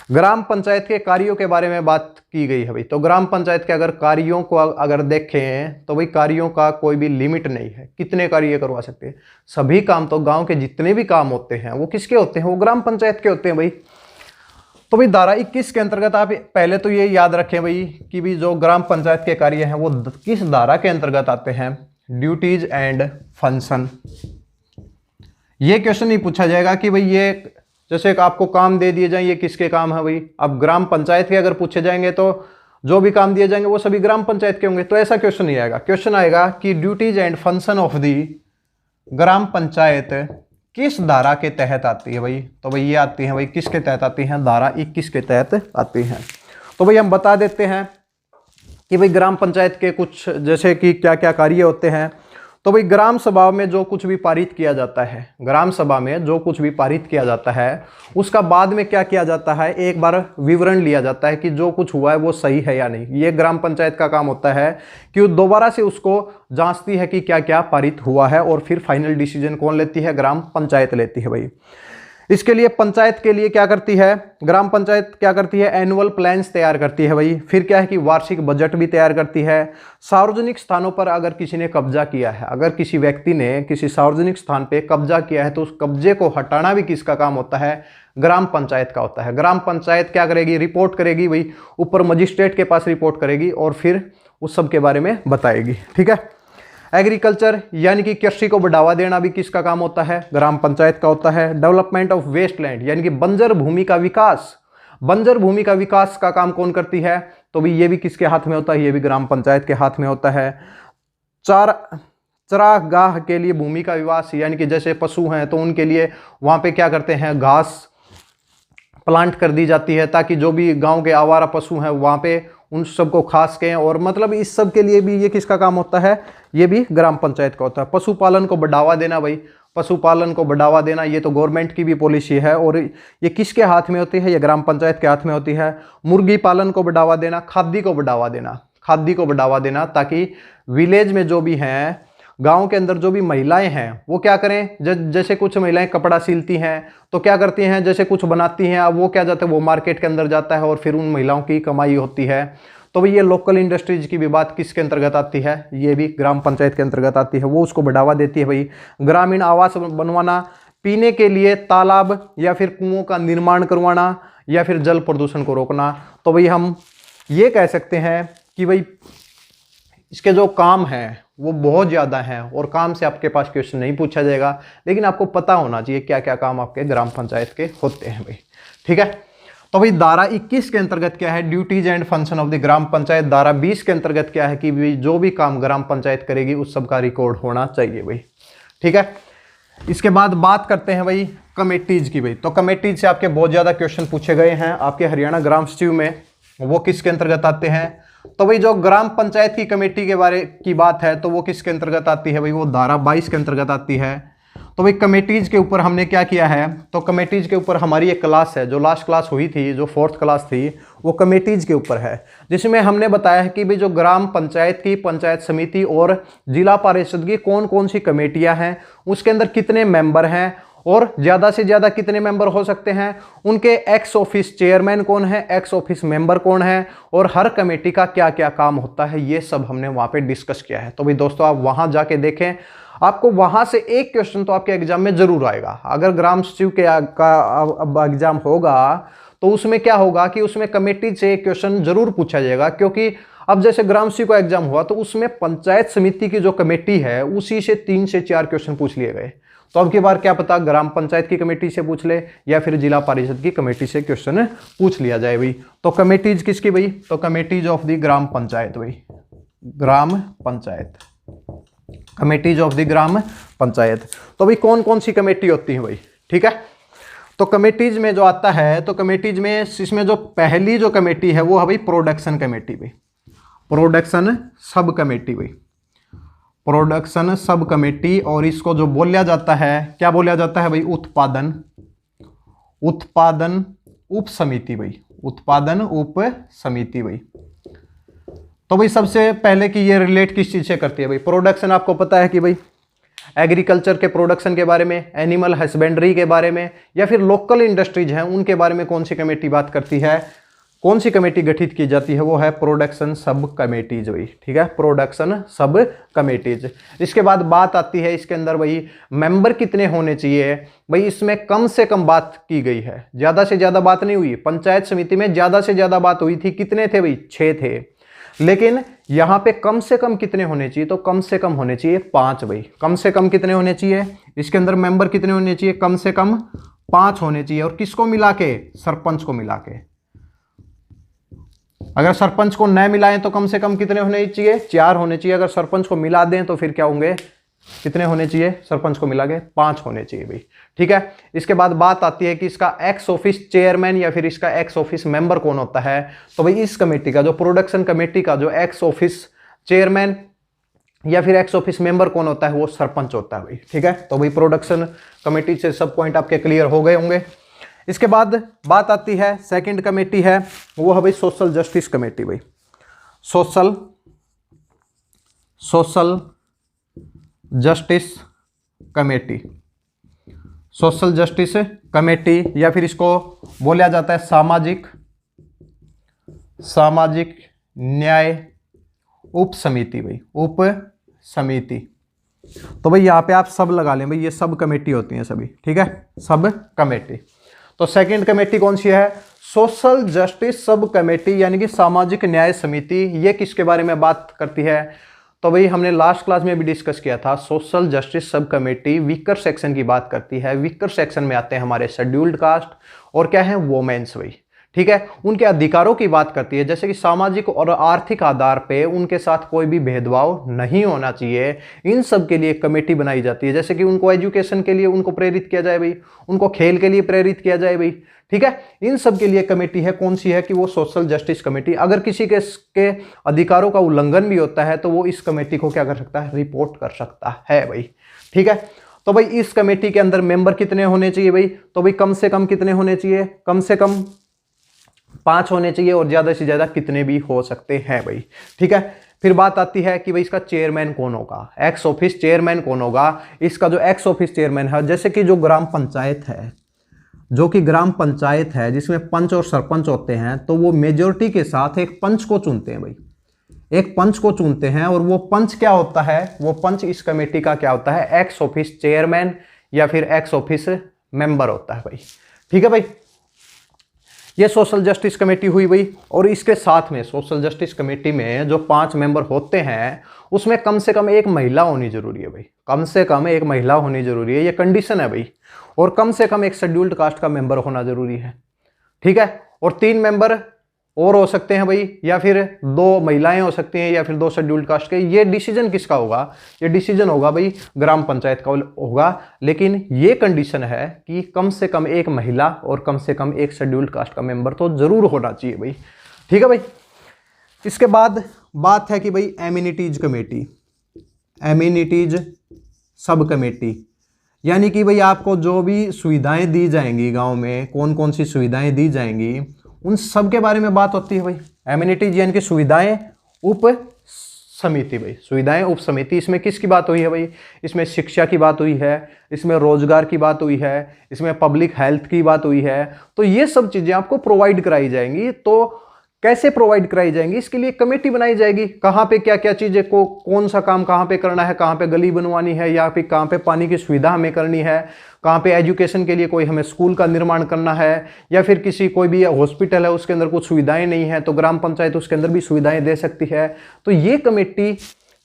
S1: ग्राम पंचायत के कार्यों के बारे में बात की गई है भाई। तो ग्राम पंचायत के अगर कार्यों को अगर देखें तो भाई कार्यों का कोई भी लिमिट नहीं है, कितने कार्य करवा सकते हैं, सभी काम। तो गांव के जितने भी काम होते हैं वो किसके होते हैं, वो ग्राम पंचायत के होते हैं भाई। तो भाई धारा 21 के अंतर्गत आप पहले तो ये याद रखें भाई कि भी जो ग्राम पंचायत के कार्य हैं वो किस धारा के अंतर्गत आते हैं, ड्यूटीज एंड फंक्शन। ये क्वेश्चन नहीं पूछा जाएगा कि भाई ये जैसे आपको काम दे दिए जाए ये किसके काम है भाई। अब ग्राम पंचायत के अगर पूछे जाएंगे तो जो भी काम दिए जाएंगे वो सभी ग्राम पंचायत के होंगे, तो ऐसा क्वेश्चन नहीं आएगा। क्वेश्चन आएगा कि duties and function of the gram panchayat किस धारा के तहत आती है भाई। तो भाई ये आती है भाई किसके तहत आती हैं, धारा 21 के तहत आती हैं। तो भाई हम बता देते हैं कि भाई ग्राम पंचायत के कुछ जैसे कि क्या क्या कार्य होते हैं। तो भाई ग्राम सभा में जो कुछ भी पारित किया जाता है, ग्राम सभा में जो कुछ भी पारित किया जाता है उसका बाद में क्या किया जाता है, एक बार विवरण लिया जाता है कि जो कुछ हुआ है वो सही है या नहीं। ये ग्राम पंचायत का काम होता है कि वो दोबारा से उसको जांचती है कि क्या क्या पारित हुआ है, और फिर फाइनल डिसीजन कौन लेती है, ग्राम पंचायत लेती है भाई। इसके लिए पंचायत के लिए क्या करती है, ग्राम पंचायत क्या करती है, एनुअल प्लान्स तैयार करती है भाई। फिर क्या है कि वार्षिक बजट भी तैयार करती है। सार्वजनिक स्थानों पर अगर किसी ने कब्जा किया है, अगर किसी व्यक्ति ने किसी सार्वजनिक स्थान पे कब्जा किया है तो उस कब्जे को हटाना भी किसका काम होता है, ग्राम पंचायत का होता है। ग्राम पंचायत क्या करेगी, रिपोर्ट करेगी भाई, ऊपर मजिस्ट्रेट के पास रिपोर्ट करेगी और फिर उस सब के बारे में बताएगी, ठीक है। एग्रीकल्चर यानी कि कृषि को बढ़ावा देना भी किसका काम होता है, ग्राम पंचायत का होता है। डेवलपमेंट ऑफ वेस्टलैंड यानी कि बंजर भूमि का विकास, बंजर भूमि का विकास का काम कौन करती है, तो भी ये भी किसके हाथ में होता है, ये भी ग्राम पंचायत के हाथ में होता है। चरागाह के लिए भूमि का विकास यानी कि जैसे पशु हैं तो उनके लिए वहां पे क्या करते हैं, घास प्लांट कर दी जाती है ताकि जो भी गांव के आवारा पशु हैं वहां पे उन सबको खास के, और मतलब इस सब के लिए भी ये किसका काम होता है, ये भी ग्राम पंचायत का होता है। पशुपालन को बढ़ावा देना भाई, पशुपालन को बढ़ावा देना ये तो गवर्नमेंट की भी पॉलिसी है और ये किसके हाथ में होती है, ये ग्राम पंचायत के हाथ में होती है। मुर्गी पालन को बढ़ावा देना, खादी को बढ़ावा देना, खादी को बढ़ावा देना ताकि विलेज में जो भी हैं, गांव के अंदर जो भी महिलाएं हैं वो क्या करें, जैसे कुछ महिलाएं कपड़ा सिलती हैं तो क्या करती हैं, जैसे कुछ बनाती हैं, अब वो क्या जाता है, वो मार्केट के अंदर जाता है और फिर उन महिलाओं की कमाई होती है। तो भाई ये लोकल इंडस्ट्रीज की भी बात किसके अंतर्गत आती है, ये भी ग्राम पंचायत के अंतर्गत आती है, वो उसको बढ़ावा देती है भाई। ग्रामीण आवास बनवाना, पीने के लिए तालाब या फिर कुओं का निर्माण करवाना, या फिर जल प्रदूषण को रोकना। तो भाई हम ये कह सकते हैं कि भाई इसके जो काम हैं वो बहुत ज़्यादा हैं और काम से आपके पास क्वेश्चन नहीं पूछा जाएगा, लेकिन आपको पता होना चाहिए क्या क्या काम आपके ग्राम पंचायत के होते हैं भाई, ठीक है। तो भाई धारा 21 के अंतर्गत क्या है, duties and function of the gram panchayat. धारा 20 के अंतर्गत क्या है कि भाई जो भी काम ग्राम पंचायत करेगी उस सब का रिकॉर्ड होना चाहिए भाई, ठीक है। इसके बाद बात करते हैं भाई कमेटीज की भाई। तो कमेटीज से आपके बहुत ज़्यादा क्वेश्चन पूछे गए हैं आपके हरियाणा ग्राम सचिव में, वो किसके अंतर्गत आते हैं। तो भाई जो ग्राम पंचायत की कमेटी के बारे की बात है तो वो किसके अंतर्गत आती है भाई, वो धारा 22 के अंतर्गत आती है। तो भाई कमेटीज के ऊपर हमने क्या किया है, तो कमेटीज के ऊपर हमारी एक क्लास है, जो लास्ट क्लास हुई थी, जो 4th क्लास थी, वो कमेटीज के ऊपर है, जिसमें हमने बताया है कि भाई जो ग्राम पंचायत की पंचायत समिति और जिला परिषद की कौन कौन सी कमेटियां हैं, उसके अंदर कितने मेंबर हैं और ज़्यादा से ज़्यादा कितने मेंबर हो सकते हैं, उनके एक्स ऑफिस चेयरमैन कौन है, एक्स ऑफिस मेंबर कौन है, और हर कमेटी का क्या क्या काम होता है, ये सब हमने वहाँ पे डिस्कस किया है। तो भाई दोस्तों आप वहाँ जाके देखें, आपको वहाँ से एक क्वेश्चन तो आपके एग्जाम में जरूर आएगा। अगर ग्राम सचिव का अब एग्जाम होगा तो उसमें क्या होगा कि उसमें कमेटी से एक क्वेश्चन जरूर पूछा जाएगा, क्योंकि अब जैसे ग्राम सचिव का एग्जाम हुआ तो उसमें पंचायत समिति की जो कमेटी है उसी से 3 से 4 क्वेश्चन पूछ लिए गए। तो अब की बार क्या पता ग्राम पंचायत की कमेटी से पूछ ले या फिर जिला परिषद की कमेटी से क्वेश्चन पूछ लिया जाए भाई। तो कमेटीज किसकी भाई, तो committees of the gram panchayat भाई, gram panchayat. Committees of the gram panchayat. तो भाई कौन कौन सी कमेटी होती है भाई, ठीक है। तो कमेटीज में जो आता है, तो कमेटीज में इसमें जो पहली जो कमेटी है वो है भाई प्रोडक्शन कमेटी भाई, प्रोडक्शन सब कमेटी भाई, प्रोडक्शन सब कमेटी। और इसको जो बोला जाता है, क्या बोला जाता है भाई, उत्पादन उप समिति भाई, उत्पादन उप समिति भाई। तो भाई सबसे पहले कि ये रिलेट किस चीज से करती है भाई, प्रोडक्शन आपको पता है कि भाई एग्रीकल्चर के प्रोडक्शन के बारे में, एनिमल हस्बेंड्री के बारे में, या फिर लोकल इंडस्ट्रीज हैं उनके बारे में कौन सी कमेटी बात करती है, कौन सी कमेटी गठित की जाती है, वो है प्रोडक्शन सब कमेटीज भाई, ठीक है, प्रोडक्शन सब कमेटीज। इसके बाद बात आती है इसके अंदर भाई मेंबर कितने होने चाहिए भाई, इसमें कम से कम बात की गई है, ज्यादा से ज्यादा बात नहीं हुई। पंचायत समिति में ज्यादा से ज्यादा बात हुई थी, कितने थे भाई, 6 थे। लेकिन यहां पे कम से कम कितने होने चाहिए, तो कम से कम होने चाहिए 5 भाई। कम से कम कितने होने चाहिए, इसके अंदर मेंबर कितने होने चाहिए, कम से कम 5 होने चाहिए। और किसको मिला के, सरपंच को मिला के। अगर सरपंच को न मिलाएं तो कम से कम कितने होने चाहिए, 4 होने चाहिए। अगर सरपंच को मिला दें तो फिर क्या होंगे, कितने होने चाहिए, सरपंच को मिला के 5 होने चाहिए भाई, ठीक है। इसके बाद बात आती है कि इसका एक्स ऑफिस चेयरमैन या फिर इसका एक्स ऑफिस मेंबर कौन होता है। तो भाई इस कमेटी का, जो प्रोडक्शन कमेटी का जो एक्स ऑफिस चेयरमैन या फिर एक्स ऑफिस मेंबर कौन होता है, वो सरपंच होता है भाई, ठीक है। तो भाई प्रोडक्शन कमेटी से सब पॉइंट आपके क्लियर हो गए होंगे। इसके बाद बात आती है सेकंड कमेटी है, वो है भाई सोशल जस्टिस कमेटी भाई, social justice committee, social justice committee, या फिर इसको बोला जाता है सामाजिक न्याय उप समिति भाई, उप समिति। तो भाई यहां पे आप सब लगा लें भाई, ये सब कमेटी होती हैं सभी, ठीक है, सब कमेटी। तो सेकंड कमेटी कौन सी है, सोशल जस्टिस सब कमेटी, यानी कि सामाजिक न्याय समिति। ये किसके बारे में बात करती है, तो भाई हमने लास्ट क्लास में भी डिस्कस किया था, social justice sub committee weaker section की बात करती है। वीकर सेक्शन में आते हैं हमारे शेड्यूल्ड कास्ट और क्या है, वोमेन्स भाई, ठीक है, उनके अधिकारों की बात करती है। जैसे कि सामाजिक और आर्थिक आधार पे उनके साथ कोई भी भेदभाव नहीं होना चाहिए, इन सब के लिए एक कमेटी बनाई जाती है। जैसे कि उनको एजुकेशन के लिए उनको प्रेरित किया जाए भाई, उनको खेल के लिए प्रेरित किया जाए भाई, ठीक है। इन सब के लिए कमेटी है, कौन सी है कि वो सोशल जस्टिस कमेटी। अगर किसी के अधिकारों का उल्लंघन भी होता है तो वो इस कमेटी को क्या कर सकता है, रिपोर्ट कर सकता है भाई, ठीक है। तो भाई इस कमेटी के अंदर मेंबर कितने होने चाहिए भाई, तो भाई कम से कम कितने होने चाहिए, कम से कम 5 होने चाहिए, और ज्यादा से ज्यादा कितने भी हो सकते हैं भाई, ठीक है। फिर बात आती है कि भाई इसका चेयरमैन कौन होगा, एक्स ऑफिस चेयरमैन कौन होगा। इसका जो एक्स ऑफिस चेयरमैन है, जैसे कि जो ग्राम पंचायत है, जो कि ग्राम पंचायत है जिसमें पंच और सरपंच होते हैं, तो वो मेजोरिटी के साथ एक पंच को चुनते हैं भाई, एक पंच को चुनते हैं। और वो पंच क्या होता है, वो पंच इस कमेटी का क्या होता है, एक्स ऑफिस चेयरमैन या फिर एक्स ऑफिस मेंबर होता है भाई, ठीक है भाई। ये सोशल जस्टिस कमेटी हुई भाई। और इसके साथ में सोशल जस्टिस कमेटी में जो 5 मेंबर होते हैं उसमें कम से कम एक महिला होनी जरूरी है भाई, कम से कम एक महिला होनी जरूरी है, ये कंडीशन है भाई। और कम से कम एक शेड्यूल्ड कास्ट का मेंबर होना जरूरी है, ठीक है। और 3 मेंबर और हो सकते हैं भाई, या फिर 2 महिलाएं हो सकती हैं, या फिर 2 शेड्यूल्ड कास्ट के। ये डिसीजन किसका होगा, ये डिसीजन होगा भाई ग्राम पंचायत का होगा। लेकिन ये कंडीशन है कि कम से कम एक महिला और कम से कम एक शेड्यूल्ड कास्ट का मेंबर तो जरूर होना चाहिए भाई, ठीक है भाई। इसके बाद बात है कि भाई amenities committee, amenities sub committee, यानी कि भाई आपको जो भी सुविधाएं दी जाएंगी गांव में, कौन कौन सी सुविधाएं दी जाएंगी, उन सब के बारे में बात होती है भाई। एमिनिटीज यानी कि सुविधाएं उप समिति भाई, सुविधाएं उप समिति। इसमें किसकी बात हुई है भाई, इसमें शिक्षा की बात हुई है, इसमें रोजगार की बात हुई है, इसमें पब्लिक हेल्थ की बात हुई है। तो ये सब चीजें आपको प्रोवाइड कराई जाएंगी। तो कैसे प्रोवाइड कराई जाएंगी, इसके लिए कमेटी बनाई जाएगी, कहाँ पे क्या क्या चीजें को, कौन सा काम कहाँ पे करना है, कहाँ पे गली बनवानी है, या फिर कहाँ पे पानी की सुविधा हमें करनी है, कहाँ पे एजुकेशन के लिए कोई हमें स्कूल का निर्माण करना है, या फिर किसी कोई भी हॉस्पिटल है उसके अंदर कुछ सुविधाएं नहीं है तो ग्राम पंचायत उसके अंदर भी सुविधाएं दे सकती है। तो ये कमेटी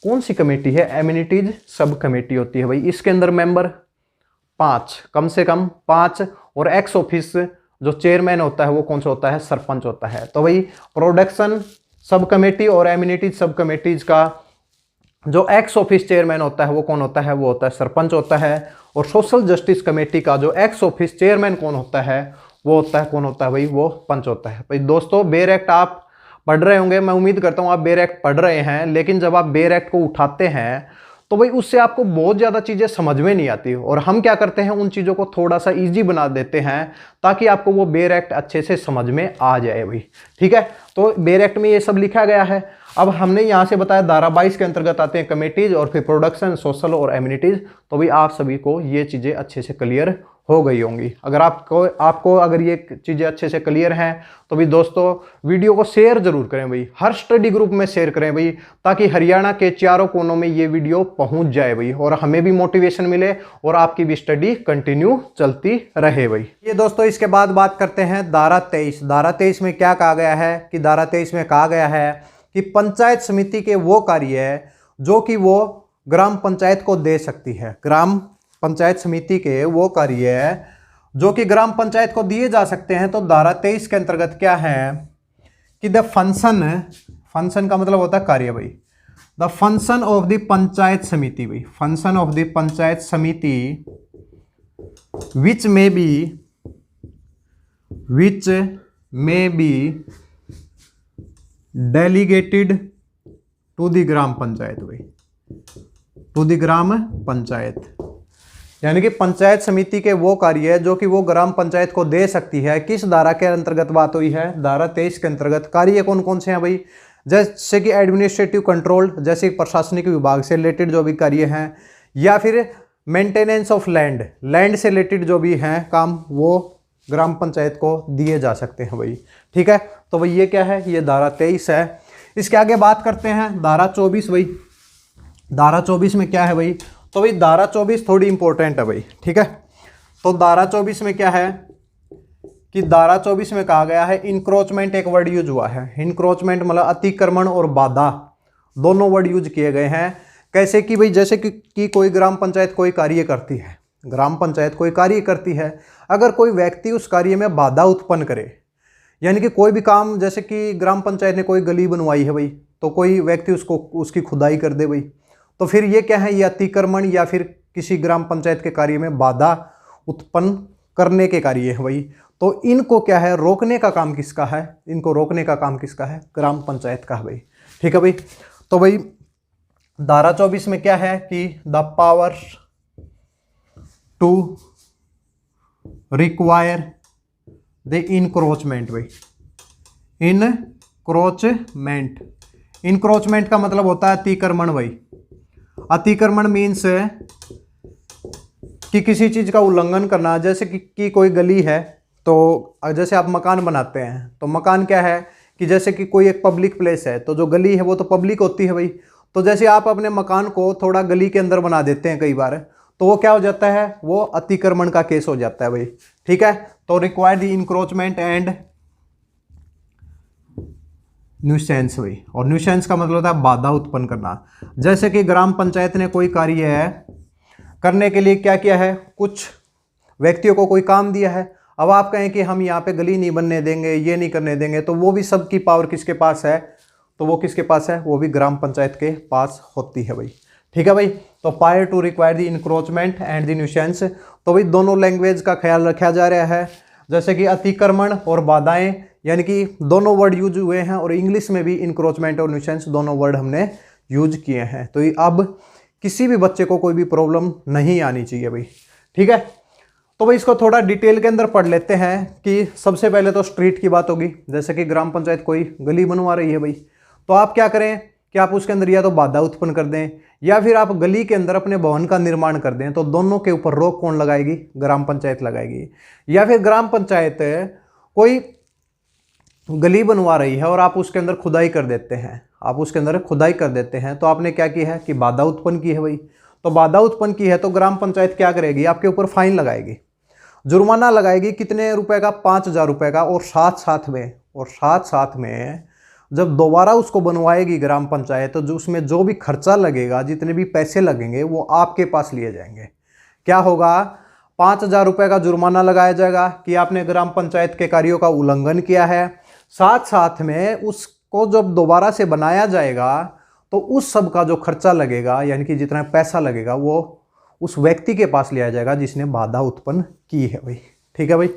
S1: कौन सी कमेटी है, एमिनिटीज सब कमेटी होती है भाई। इसके अंदर मेंबर 5, कम से कम 5, और एक्स ऑफिस जो चेयरमैन होता है वो कौन सा होता है, सरपंच होता है। तो भाई प्रोडक्शन सब कमेटी और एमिनिटीज सब कमेटीज का जो एक्स ऑफिस चेयरमैन होता है वो कौन होता है, वो होता है सरपंच होता है। और सोशल जस्टिस कमेटी का जो एक्स ऑफिस चेयरमैन कौन होता है, वो होता है कौन होता है भाई, वो पंच होता है। भाई दोस्तों बेर एक्ट आप पढ़ रहे होंगे, मैं उम्मीद करता हूँ आप बेर एक्ट पढ़ रहे हैं, लेकिन जब आप बेर एक्ट को उठाते हैं तो भाई उससे आपको बहुत ज़्यादा चीज़ें समझ में नहीं आती, और हम क्या करते हैं उन चीज़ों को थोड़ा सा ईजी बना देते हैं ताकि आपको वो बेर एक्ट अच्छे से समझ में आ जाए भाई। ठीक है, तो बेर एक्ट में ये सब लिखा गया है। अब हमने यहाँ से बताया धारा 22 के अंतर्गत आते हैं कमेटीज और फिर प्रोडक्शन, सोशल और एमिनिटीज। तो भाई आप सभी को ये चीज़ें अच्छे से क्लियर हो गई होंगी। अगर आपको अगर ये चीज़ें अच्छे से क्लियर हैं तो भाई दोस्तों वीडियो को शेयर जरूर करें भाई, हर स्टडी ग्रुप में शेयर करें भाई, ताकि हरियाणा के चारों कोनों में ये वीडियो पहुंच जाए भाई, और हमें भी मोटिवेशन मिले और आपकी भी स्टडी कंटिन्यू चलती रहे भाई। ये दोस्तों इसके बाद बात करते हैं धारा 23। धारा 23 में क्या कहा गया है कि धारा 23 में कहा गया है कि पंचायत समिति के वो कार्य जो कि वो ग्राम पंचायत को दे सकती है। ग्राम पंचायत समिति के वो कार्य जो कि ग्राम पंचायत को दिए जा सकते हैं। तो धारा 23 के अंतर्गत क्या है कि द फंक्शन का मतलब होता है कार्य भाई, the function of the panchayat samiti भाई, function of the panchayat samiti which may be delegated to the gram panchayat भाई, टू द ग्राम पंचायत, यानी कि पंचायत समिति के वो कार्य जो कि वो ग्राम पंचायत को दे सकती है। किस धारा के अंतर्गत बात हुई है, धारा 23 के अंतर्गत। कार्य कौन कौन से हैं भाई, जैसे कि एडमिनिस्ट्रेटिव कंट्रोल, जैसे प्रशासनिक विभाग से रिलेटेड जो भी कार्य हैं, या फिर मेंटेनेंस ऑफ लैंड से रिलेटेड जो भी हैं काम, वो ग्राम पंचायत को दिए जा सकते हैं भाई। ठीक है, तो भाई ये क्या है, ये धारा 23 है। इसके आगे बात करते हैं धारा 24 भाई। धारा 24 में क्या है भाई, तो भाई धारा 24 थोड़ी इंपॉर्टेंट है भाई। ठीक है, तो धारा 24 में क्या है कि धारा 24 में कहा गया है इंक्रोचमेंट, एक वर्ड यूज हुआ है। इंक्रोचमेंट मतलब अतिक्रमण और बाधा, दोनों वर्ड यूज किए गए हैं। कैसे कि भाई जैसे कि कोई ग्राम पंचायत कोई कार्य करती है, ग्राम पंचायत कोई कार्य करती है, अगर कोई व्यक्ति उस कार्य में बाधा उत्पन्न करे, यानी कि कोई भी काम, जैसे कि ग्राम पंचायत ने कोई गली बनवाई है भाई, तो कोई व्यक्ति उसकी खुदाई कर दे भाई, तो फिर ये क्या है, ये अतिक्रमण या फिर किसी ग्राम पंचायत के कार्य में बाधा उत्पन्न करने के कार्य है भाई। तो इनको क्या है, रोकने का काम किसका है, इनको रोकने का काम किसका है, ग्राम पंचायत का है भाई। ठीक है भाई, तो भाई धारा 24 में क्या है कि the power to require the encroachment भाई, इंक्रोचमेंट का मतलब होता है अतिक्रमण भाई। अतिक्रमण मीन्स कि किसी चीज का उल्लंघन करना, जैसे कि कोई गली है, तो जैसे आप मकान बनाते हैं, तो मकान क्या है कि जैसे कि कोई एक पब्लिक प्लेस है, तो जो गली है वो तो पब्लिक होती है भाई। तो जैसे आप अपने मकान को थोड़ा गली के अंदर बना देते हैं कई बार, तो वो क्या हो जाता है, वो अतिक्रमण का केस हो जाता है भाई। ठीक है, तो require the encroachment and nuisance भाई, और न्यूसेंस का मतलब होता है बाधा उत्पन्न करना। जैसे कि ग्राम पंचायत ने कोई कार्य है करने के लिए क्या किया है, कुछ व्यक्तियों को कोई काम दिया है, अब आप कहें कि हम यहाँ पे गली नहीं बनने देंगे, ये नहीं करने देंगे, तो वो भी सबकी पावर किसके पास है, तो वो किसके पास है, वो भी ग्राम पंचायत के पास होती है भाई। ठीक है भाई, तो power to require the encroachment and the nuisance, तो भाई दोनों लैंग्वेज का ख्याल रखा जा रहा है। जैसे कि अतिक्रमण और बाधाएं, यानी कि दोनों वर्ड यूज हुए हैं, और इंग्लिश में भी इंक्रोचमेंट और न्यूसेंस दोनों वर्ड हमने यूज किए हैं। तो अब किसी भी बच्चे को कोई भी प्रॉब्लम नहीं आनी चाहिए भाई। ठीक है, तो भाई इसको थोड़ा डिटेल के अंदर पढ़ लेते हैं कि सबसे पहले तो स्ट्रीट की बात होगी। जैसे कि ग्राम पंचायत कोई गली बनवा रही है भाई, तो आप क्या करें कि आप उसके अंदर या तो बाधा उत्पन्न कर दें, या फिर आप गली के अंदर अपने भवन का निर्माण कर दें, तो दोनों के ऊपर रोक कौन लगाएगी, ग्राम पंचायत लगाएगी। या फिर ग्राम पंचायत कोई गली बनवा रही है और आप उसके अंदर खुदाई कर देते हैं, तो आपने क्या किया है कि बाधा उत्पन्न की है भाई। तो बाधा उत्पन्न की है तो ग्राम पंचायत क्या करेगी, आपके ऊपर फाइन लगाएगी, जुर्माना लगाएगी। कितने रुपए का, 5,000 रुपए का। और साथ में जब दोबारा उसको बनवाएगी ग्राम पंचायत, तो जो उसमें जो भी खर्चा लगेगा, जितने भी पैसे लगेंगे, वो आपके पास लिए जाएंगे। क्या होगा, 5,000 रुपए का जुर्माना लगाया जाएगा कि आपने ग्राम पंचायत के कार्यों का उल्लंघन किया है। साथ में उसको जब दोबारा से बनाया जाएगा, तो उस सब का जो खर्चा लगेगा यानी कि जितना पैसा लगेगा वो उस व्यक्ति के पास लिया जाएगा जिसने बाधा उत्पन्न की है भाई। ठीक है भाई।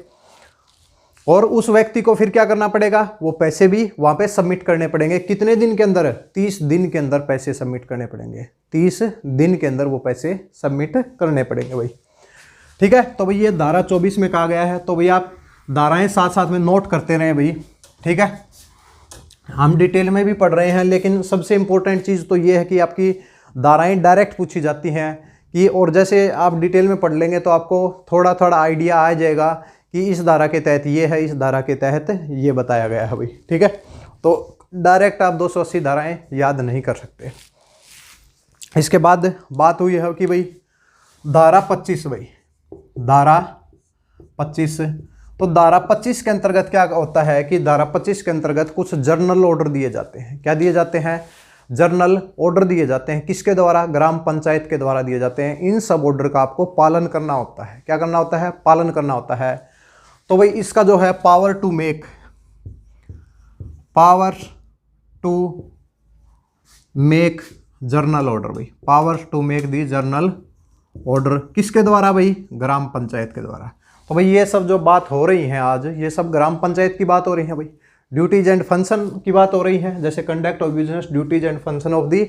S1: और उस व्यक्ति को फिर क्या करना पड़ेगा, वो पैसे भी वहां पे सबमिट करने पड़ेंगे। कितने दिन के अंदर? 30 दिन के अंदर पैसे सबमिट करने पड़ेंगे। 30 दिन के अंदर वो पैसे सबमिट करने पड़ेंगे भाई। ठीक है। तो भाई ये धारा 24 में कहा गया है, तो भाई आप धाराएं साथ साथ में नोट करते रहे भाई। ठीक है। हम डिटेल में भी पढ़ रहे हैं, लेकिन सबसे इंपॉर्टेंट चीज़ तो ये है कि आपकी धाराएं डायरेक्ट पूछी जाती हैं कि, और जैसे आप डिटेल में पढ़ लेंगे तो आपको थोड़ा थोड़ा आइडिया आ जाएगा कि इस धारा के तहत ये है, इस धारा के तहत ये बताया गया है भाई। ठीक है। तो डायरेक्ट आप 280 धाराएं याद नहीं कर सकते। इसके बाद बात हुई है कि भाई धारा 25 भाई, धारा 25। तो धारा 25 के अंतर्गत क्या होता है कि धारा 25 के अंतर्गत कुछ जर्नल ऑर्डर दिए जाते हैं। क्या दिए जाते हैं? जर्नल ऑर्डर दिए जाते हैं। किसके द्वारा? ग्राम पंचायत के द्वारा दिए जाते हैं। इन सब ऑर्डर का आपको पालन करना होता है। क्या करना होता है? पालन करना होता है। तो भाई इसका जो है power to make general order भाई, power to make the general order किसके द्वारा भाई? ग्राम पंचायत के द्वारा। तो भाई ये सब जो बात हो रही है आज, ये सब ग्राम पंचायत की बात हो रही है भाई। ड्यूटीज एंड फंक्शन की बात हो रही है, जैसे conduct of business, duties and function of the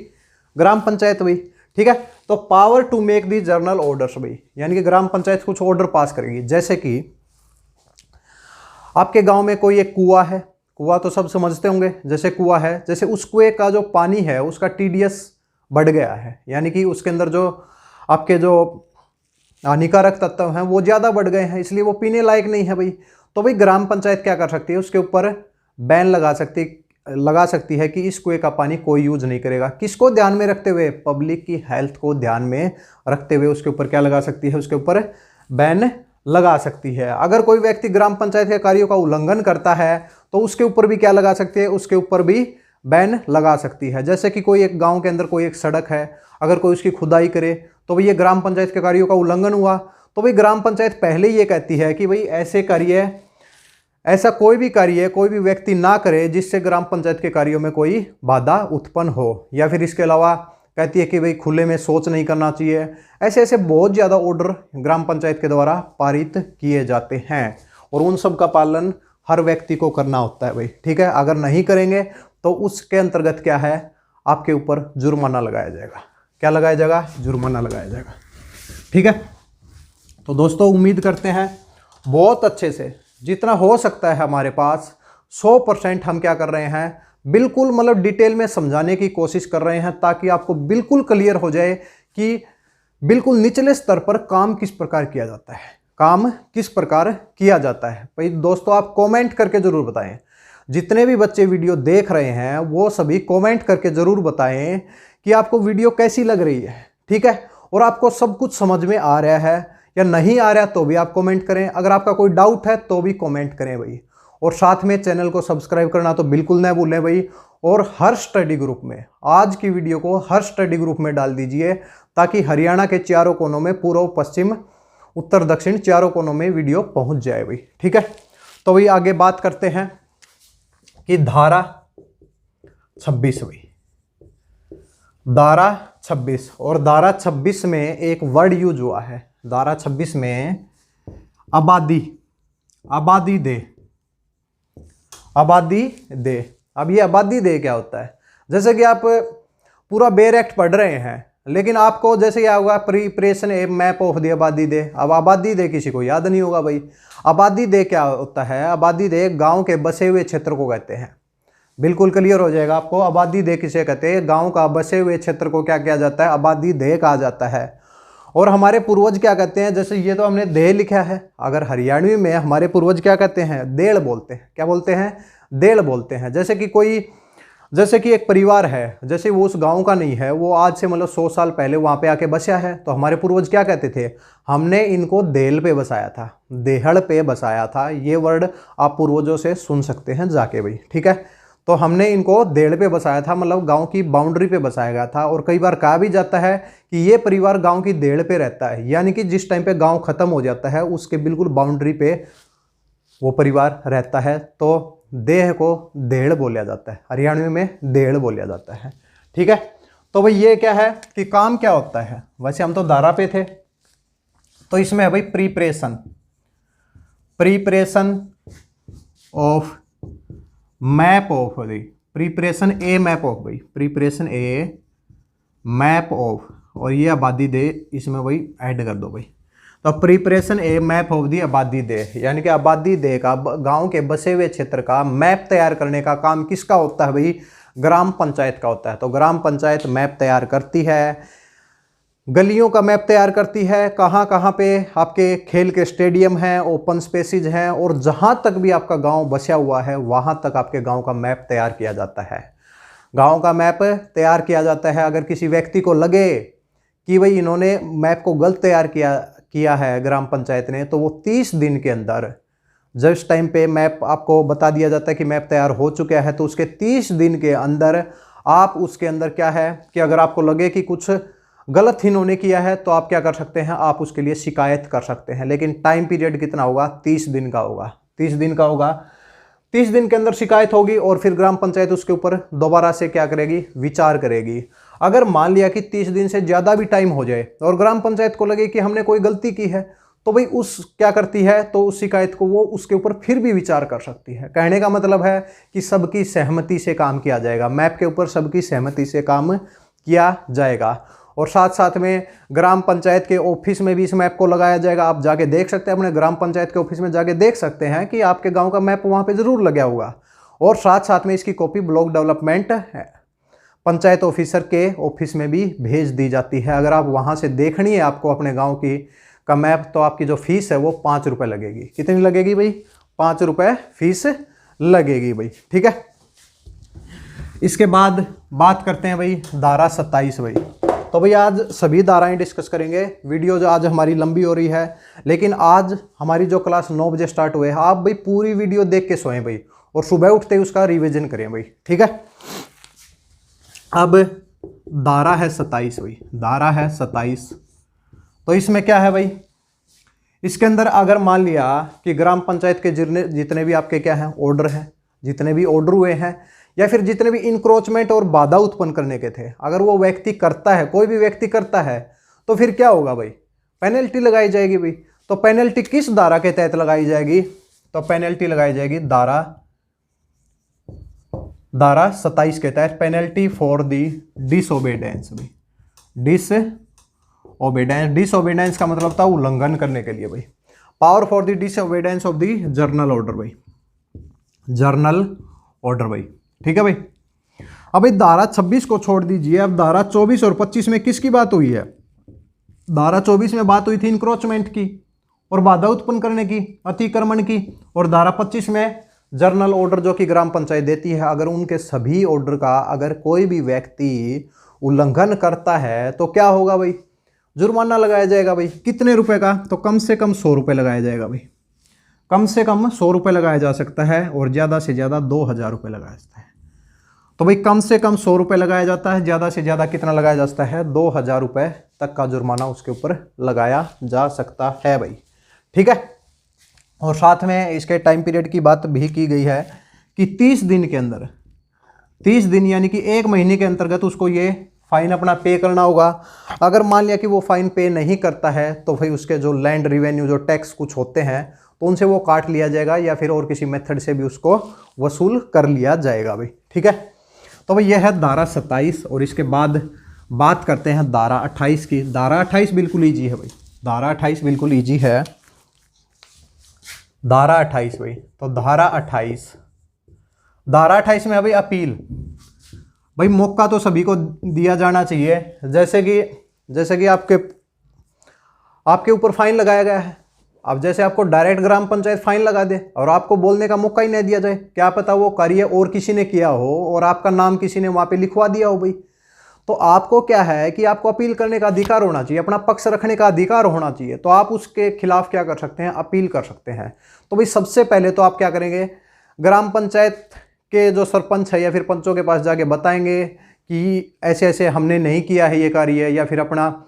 S1: gram panchayat भाई। ठीक है। तो power to make the general orders भाई, यानी कि ग्राम पंचायत कुछ ऑर्डर पास करेगी। जैसे कि आपके गांव में कोई एक कुआं है, कुआं तो सब समझते होंगे, जैसे कुआं है, जैसे उस कुएं का जो पानी है उसका टीडीएस बढ़ गया है, यानी कि उसके अंदर जो आपके जो हानिकारक तत्व हैं वो ज़्यादा बढ़ गए हैं, इसलिए वो पीने लायक नहीं है भाई। तो भाई ग्राम पंचायत क्या कर सकती है? उसके ऊपर बैन लगा सकती है कि इस कुएं का पानी कोई यूज नहीं करेगा। किसको ध्यान में रखते हुए? पब्लिक की हेल्थ को ध्यान में रखते हुए उसके ऊपर क्या लगा सकती है? उसके ऊपर बैन लगा सकती है। अगर कोई व्यक्ति ग्राम पंचायत के कार्यों का उल्लंघन करता है तो उसके ऊपर भी क्या लगा सकती है? उसके ऊपर भी बैन लगा सकती है। जैसे कि कोई एक गांव के अंदर कोई एक सड़क है, अगर कोई उसकी खुदाई करे तो भाई ये ग्राम पंचायत के कार्यों का उल्लंघन हुआ। तो भाई ग्राम पंचायत पहले ही ये कहती है कि भाई ऐसे कार्य, ऐसा कोई भी कार्य कोई भी व्यक्ति ना करे जिससे ग्राम पंचायत के कार्यों में कोई बाधा उत्पन्न हो। या फिर इसके अलावा कहती है कि भाई खुले में शौच नहीं करना चाहिए। ऐसे ऐसे बहुत ज़्यादा ऑर्डर ग्राम पंचायत के द्वारा पारित किए जाते हैं, और उन सब का पालन हर व्यक्ति को करना होता है भाई। ठीक है। अगर नहीं करेंगे तो उसके अंतर्गत क्या है? आपके ऊपर जुर्माना लगाया जाएगा। क्या लगाया जाएगा? जुर्माना लगाया जाएगा। ठीक है। तो दोस्तों उम्मीद करते हैं बहुत अच्छे से, जितना हो सकता है हमारे पास 100% हम क्या कर रहे हैं, बिल्कुल मतलब डिटेल में समझाने की कोशिश कर रहे हैं, ताकि आपको बिल्कुल क्लियर हो जाए कि बिल्कुल निचले स्तर पर काम किस प्रकार किया जाता है, काम किस प्रकार किया जाता है। भाई दोस्तों आप कमेंट करके ज़रूर बताएं। जितने भी बच्चे वीडियो देख रहे हैं वो सभी कमेंट करके ज़रूर बताएं कि आपको वीडियो कैसी लग रही है। ठीक है। और आपको सब कुछ समझ में आ रहा है या नहीं आ रहा तो भी आप कमेंट करें। अगर आपका कोई डाउट है तो भी कमेंट करें भाई। और साथ में चैनल को सब्सक्राइब करना तो बिल्कुल ना भूलें भाई। और हर स्टडी ग्रुप में, आज की वीडियो को हर स्टडी ग्रुप में डाल दीजिए, ताकि हरियाणा के चारों कोनों में, पूर्व पश्चिम उत्तर दक्षिण चारों कोनों में वीडियो पहुंच जाए भाई। ठीक है। तो भाई आगे बात करते हैं कि धारा 26 भाई, धारा 26। और धारा 26 में एक वर्ड यूज हुआ है। धारा 26 में आबादी, आबादी दे, आबादी दे। अब ये आबादी दे क्या होता है? जैसे कि आप पूरा बेर एक्ट पढ़ रहे हैं, लेकिन आपको जैसे क्या होगा, preparation A map of the आबादी दे। अब आबादी दे किसी को याद नहीं होगा भाई। आबादी दे क्या होता है? आबादी दे गांव के बसे हुए क्षेत्र को कहते हैं। बिल्कुल क्लियर हो जाएगा आपको। आबादी दे किसे कहते हैं? गांव का बसे हुए क्षेत्र को क्या किया जाता है? आबादी दे कहा जाता है। और हमारे पूर्वज क्या कहते हैं? जैसे ये तो हमने दे लिखा है, अगर हरियाणवी में हमारे पूर्वज क्या कहते हैं? देड़ बोलते हैं। क्या बोलते हैं? देड़ बोलते हैं। जैसे कि एक परिवार है, जैसे वो उस गांव का नहीं है, वो आज से मतलब 100 साल पहले वहां पे आके बसा है, तो हमारे पूर्वज क्या कहते थे? हमने इनको देल पे बसाया था, देहड़ पे बसाया था। ये वर्ड आप पूर्वजों से सुन सकते हैं जाके भाई। ठीक है। तो हमने इनको देड़ पे बसाया था, मतलब गांव की बाउंड्री पे बसाया गया था। और कई बार कहा भी जाता है कि ये परिवार गांव की देड़ पे रहता है, यानी कि जिस टाइम पे गांव खत्म हो जाता है उसके बिल्कुल बाउंड्री पे वो परिवार रहता है। तो देह को देड़ बोला जाता है, हरियाणवी में देड़ बोला जाता है। ठीक है। तो भाई ये क्या है कि काम क्या होता है, वैसे हम तो धारा पे थे, तो इसमें है भाई preparation, preparation of map of भाई, प्रीपरेशन ए मैप ऑफ भाई, प्रीपरेशन ए मैप ऑफ, और ये आबादी दे इसमें भाई ऐड कर दो भाई। तो preparation A map of the आबादी दे, यानी कि आबादी दे का, गांव के बसे हुए क्षेत्र का मैप तैयार करने का काम किसका होता है भाई, ग्राम पंचायत का होता है। तो ग्राम पंचायत मैप तैयार करती है, गलियों का मैप तैयार करती है, कहाँ कहाँ पे आपके खेल के स्टेडियम हैं, ओपन स्पेसिज हैं, और जहाँ तक भी आपका गांव बसा हुआ है वहाँ तक आपके गांव का मैप तैयार किया जाता है। गांव का मैप तैयार किया जाता है। अगर किसी व्यक्ति को लगे कि भाई इन्होंने मैप को गलत तैयार किया है ग्राम पंचायत ने, तो वो 30 दिन के अंदर, जिस टाइम पे मैप आपको बता दिया जाता है कि मैप तैयार हो चुका है, तो उसके 30 दिन के अंदर आप उसके अंदर क्या है कि अगर आपको लगे कि कुछ गलत इन्होंने किया है तो आप क्या कर सकते हैं, आप उसके लिए शिकायत कर सकते हैं। लेकिन टाइम पीरियड कितना होगा, 30 दिन का होगा, 30 दिन का होगा। 30 दिन के अंदर शिकायत होगी और फिर ग्राम पंचायत उसके ऊपर दोबारा से क्या करेगी, विचार करेगी। अगर मान लिया कि 30 दिन से ज़्यादा भी टाइम हो जाए और ग्राम पंचायत को लगे कि हमने कोई गलती की है, तो भाई उस क्या करती है, तो उस शिकायत को वो उसके ऊपर फिर भी विचार कर सकती है। कहने का मतलब है कि सबकी सहमति से काम किया जाएगा, मैप के ऊपर सबकी सहमति से काम किया जाएगा। और साथ साथ में ग्राम पंचायत के ऑफिस में भी इस मैप को लगाया जाएगा। आप जाके देख सकते हैं, अपने ग्राम पंचायत के ऑफिस में जाके देख सकते हैं कि आपके गांव का मैप वहां पे ज़रूर लगा होगा। और साथ साथ में इसकी copy block development panchayat officer के ऑफिस में भी भेज दी जाती है। अगर आप वहां से देखनी है आपको अपने गाँव की का मैप, तो आपकी जो फीस है वो 5 रुपये लगेगी। कितनी लगेगी भाई, 5 रुपये फीस लगेगी भाई, ठीक है। इसके बाद बात करते हैं भाई धारा 27 भाई। तो भाई आज सभी धाराएं डिस्कस करेंगे। वीडियो जो आज हमारी लंबी हो रही है, लेकिन आज हमारी जो क्लास 9 बजे स्टार्ट हुए, आप भाई पूरी वीडियो देख के सोएं भाई, और सुबह उठते ही उसका रिवीजन करें भाई, ठीक है। अब धारा है 27 भाई, धारा है 27। तो इसमें क्या है भाई, इसके अंदर अगर मान लिया कि ग्राम पंचायत के जितने भी आपके क्या हैं ऑर्डर हैं, जितने भी ऑर्डर हुए हैं, या फिर जितने भी इंक्रोचमेंट और बाधा उत्पन्न करने के थे, अगर वो व्यक्ति करता है, कोई भी व्यक्ति करता है, तो फिर क्या होगा भाई, पेनल्टी लगाई जाएगी भाई। तो पेनल्टी किस धारा के तहत लगाई जाएगी, तो पेनल्टी लगाई जाएगी धारा 27 के तहत, पेनल्टी फॉर दी डिसओबीडेंस भाई। डिसओबीडेंस का मतलब था उल्लंघन करने के लिए भाई। Power for the disobedience of the general order भाई, जर्नल ऑर्डर भाई, ठीक है भाई। अब भाई धारा 26 को छोड़ दीजिए, अब धारा 24 और 25 में किसकी बात हुई है, धारा 24 में बात हुई थी इंक्रोचमेंट की और बाधा उत्पन्न करने की, अतिक्रमण की, और धारा 25 में जर्नल ऑर्डर जो कि ग्राम पंचायत देती है। अगर उनके सभी ऑर्डर का अगर कोई भी व्यक्ति उल्लंघन करता है तो क्या होगा भाई, जुर्माना लगाया जाएगा भाई। कितने रुपए का, तो कम से कम 100 रुपये लगाया जाएगा भाई, कम से कम 100 रुपये लगाया जा सकता है, और ज़्यादा से ज़्यादा 2000 रुपये लगाया जाता है। तो भाई कम से कम 100 रुपये लगाया जाता है, ज़्यादा से ज़्यादा कितना लगाया जा सकता है, 2000 रुपये तक का जुर्माना उसके ऊपर लगाया जा सकता है भाई, ठीक है। और साथ में इसके टाइम पीरियड की बात भी की गई है कि 30 दिन के अंदर, 30 दिन यानी कि 1 महीने के अंतर्गत उसको ये फाइन अपना पे करना होगा। अगर मान लिया कि वो फाइन पे नहीं करता है, तो भाई उसके जो लैंड रिवेन्यू जो टैक्स कुछ होते हैं, तो उनसे वो काट लिया जाएगा, या फिर और किसी मेथड से भी उसको वसूल कर लिया जाएगा भाई, ठीक है। तो भाई यह है धारा 27। और इसके बाद बात करते हैं धारा 28 की। धारा 28 बिल्कुल ईजी है भाई, धारा 28 बिल्कुल ईजी है, धारा 28 भाई। तो धारा 28 में अभी अपील भाई, मौका तो सभी को दिया जाना चाहिए। जैसे कि आपके ऊपर फाइन लगाया गया है, अब जैसे आपको डायरेक्ट ग्राम पंचायत फाइन लगा दे और आपको बोलने का मौका ही नहीं दिया जाए, क्या पता वो कार्य और किसी ने किया हो और आपका नाम किसी ने वहां पे लिखवा दिया हो भाई, तो आपको क्या है कि आपको अपील करने का अधिकार होना चाहिए, अपना पक्ष रखने का अधिकार होना चाहिए। तो आप उसके खिलाफ क्या कर सकते हैं, अपील कर सकते हैं। तो भाई सबसे पहले तो आप क्या करेंगे, ग्राम पंचायत के जो सरपंच है या फिर पंचों के पास जाके बताएंगे कि ऐसे ऐसे हमने नहीं किया है ये कार्य, या फिर अपना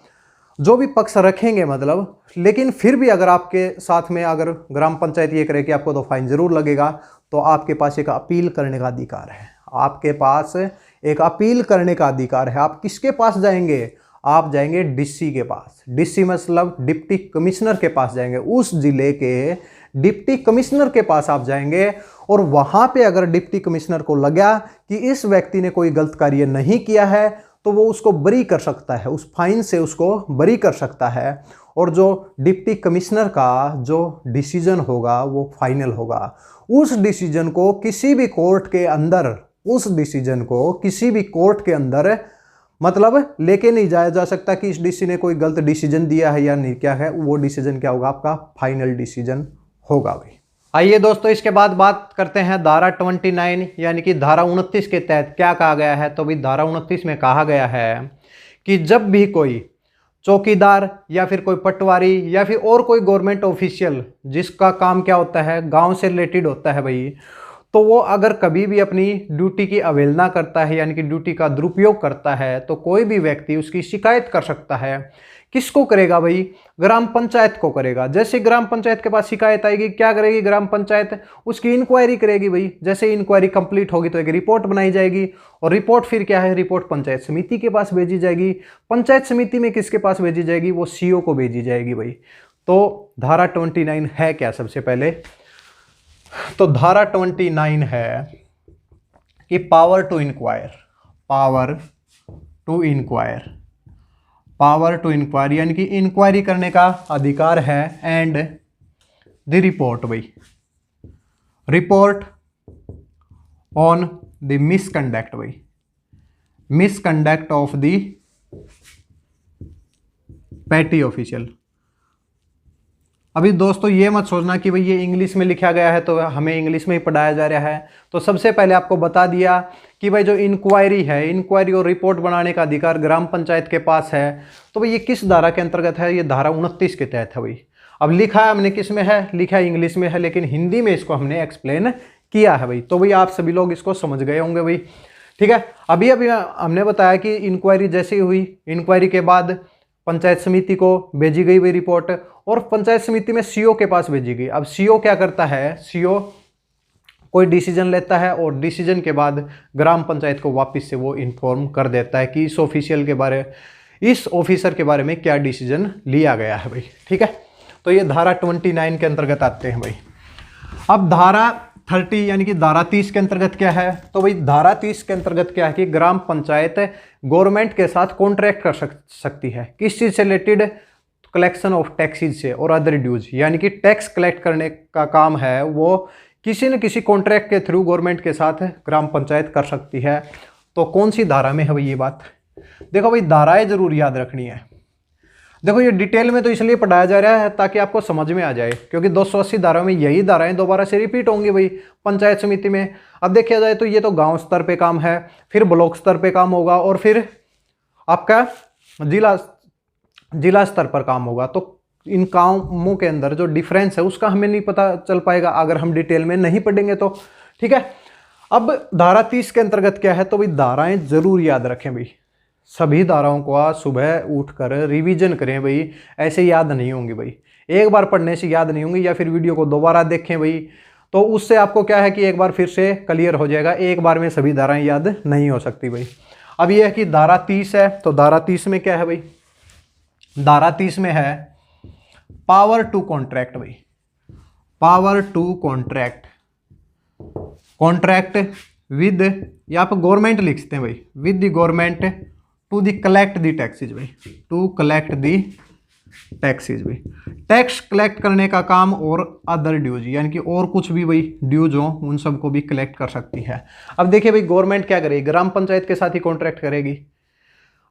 S1: जो भी पक्ष रखेंगे मतलब। लेकिन फिर भी अगर आपके साथ में अगर ग्राम पंचायत ये करे कि आपको तो फाइन जरूर लगेगा, तो आपके पास एक अपील करने का अधिकार है। आपके पास एक अपील करने का अधिकार है। आप किसके पास जाएंगे? आप जाएंगे डीसी के पास। डीसी मतलब डिप्टी कमिश्नर के पास जाएंगे। उस जिले के डिप्टी कमिश्नर के पास आप जाएंगे और वहां पे अगर डिप्टी कमिश्नर को लगा कि इस व्यक्ति ने कोई गलत कार्य नहीं किया है तो वो उसको बरी कर सकता है, उस फाइन से उसको बरी कर सकता है। और जो डिप्टी कमिश्नर का जो डिसीजन होगा वो फाइनल होगा। उस डिसीजन को किसी भी कोर्ट के अंदर, उस डिसीजन को किसी भी कोर्ट के अंदर मतलब लेके नहीं जाया जा सकता कि इस डीसी ने कोई गलत डिसीजन दिया है या नहीं क्या है। वो डिसीजन क्या होगा? आपका फाइनल डिसीजन होगा भाई। आइए दोस्तों, इसके बाद बात करते हैं धारा 29 यानी कि धारा 29 के तहत क्या कहा गया है। तो भाई धारा 29 में कहा गया है कि जब भी कोई चौकीदार या फिर कोई पटवारी या फिर और कोई गवर्नमेंट ऑफिशियल जिसका काम क्या होता है, गांव से रिलेटेड होता है भाई, तो वो अगर कभी भी अपनी ड्यूटी की अवहेलना करता है यानी कि ड्यूटी का दुरुपयोग करता है तो कोई भी व्यक्ति उसकी शिकायत कर सकता है। किसको करेगा भाई? ग्राम पंचायत को करेगा। जैसे ग्राम पंचायत के पास शिकायत आएगी, क्या करेगी ग्राम पंचायत? उसकी इंक्वायरी करेगी भाई। जैसे इंक्वायरी कंप्लीट होगी तो एक रिपोर्ट बनाई जाएगी और रिपोर्ट फिर क्या है? रिपोर्ट पंचायत समिति के पास भेजी जाएगी। पंचायत समिति में किसके पास भेजी जाएगी? वो सीओ को भेजी जाएगी भाई। तो धारा 29 है क्या? सबसे पहले तो धारा 29 है कि power to inquire, power to inquire, power to inquire यानी कि इंक्वायरी करने का अधिकार है। एंड द रिपोर्ट भाई, रिपोर्ट ऑन द मिसकंडक्ट भाई, misconduct of the petty official. अभी दोस्तों ये मत सोचना कि भाई ये इंग्लिश में लिखा गया है तो हमें इंग्लिश में ही पढ़ाया जा रहा है। तो सबसे पहले आपको बता दिया कि भाई जो इंक्वायरी है, इंक्वायरी और रिपोर्ट बनाने का अधिकार ग्राम पंचायत के पास है। तो भाई ये किस धारा के अंतर्गत है? ये धारा 29 के तहत है भाई। अब लिखा है हमने किस में है? लिखा है इंग्लिश में है, लेकिन हिंदी में इसको हमने एक्सप्लेन किया है भाई। तो भाई आप सभी लोग इसको समझ गए होंगे भाई। ठीक है, अभी हमने बताया कि इंक्वायरी जैसे हुई, इंक्वायरी के बाद पंचायत समिति को भेजी गई वही रिपोर्ट और पंचायत समिति में सीओ के पास भेजी गई। अब सीओ क्या करता है? सीओ कोई डिसीजन लेता है और डिसीजन के बाद ग्राम पंचायत को वापस से वो इन्फॉर्म कर देता है कि इस ऑफिशियल के बारे, इस ऑफिसर के बारे में क्या डिसीजन लिया गया है भाई। ठीक है, तो ये धारा 29 के अंतर्गत आते हैं भाई। अब धारा 30 यानी कि धारा 30 के अंतर्गत क्या है? तो भाई धारा 30 के अंतर्गत क्या है कि ग्राम पंचायत गवर्नमेंट के साथ कॉन्ट्रैक्ट कर सकती है। किस चीज़ से रिलेटेड? कलेक्शन ऑफ टैक्सेस से और अदर ड्यूज, यानी कि टैक्स कलेक्ट करने का काम है वो किसी न किसी कॉन्ट्रैक्ट के थ्रू गवर्नमेंट के साथ ग्राम पंचायत कर सकती है। तो कौन सी धारा में है भाई ये बात? देखो भाई धाराएं जरूर याद रखनी है। देखो ये डिटेल में तो इसलिए पढ़ाया जा रहा है ताकि आपको समझ में आ जाए, क्योंकि 280 धाराओं में यही धाराएं दोबारा से रिपीट होंगी भाई पंचायत समिति में। अब देखा जाए तो ये तो गांव स्तर पे काम है, फिर ब्लॉक स्तर पे काम होगा और फिर आपका जिला स्तर पर काम होगा। तो इन कामों के अंदर जो डिफरेंस है उसका हमें नहीं पता चल पाएगा अगर हम डिटेल में नहीं पढ़ेंगे तो। ठीक है, अब धारा 30 के अंतर्गत क्या है? तो भाई धाराएं जरूर याद रखें भाई। सभी धाराओं को आज सुबह उठकर रिवीजन करें भाई, ऐसे याद नहीं होंगी भाई। एक बार पढ़ने से याद नहीं होंगी, या फिर वीडियो को दोबारा देखें भाई, तो उससे आपको क्या है कि एक बार फिर से क्लियर हो जाएगा। एक बार में सभी धाराएं याद नहीं हो सकती भाई। अब यह है कि धारा 30 है, तो धारा 30 में क्या है भाई? धारा 30 में है पावर टू कॉन्ट्रैक्ट भाई, power to contract, contract with, या आप गवर्नमेंट लिखते हैं भाई, with the government to the collect the taxes भाई, टू कलेक्ट दी टैक्सेज भाई। टैक्स कलेक्ट करने का काम और अदर ड्यूज, यानी कि और कुछ भी भाई ड्यूज हो उन सबको भी कलेक्ट कर सकती है। अब देखिए भाई गवर्नमेंट क्या करेगी? ग्राम पंचायत के साथ ही कॉन्ट्रैक्ट करेगी।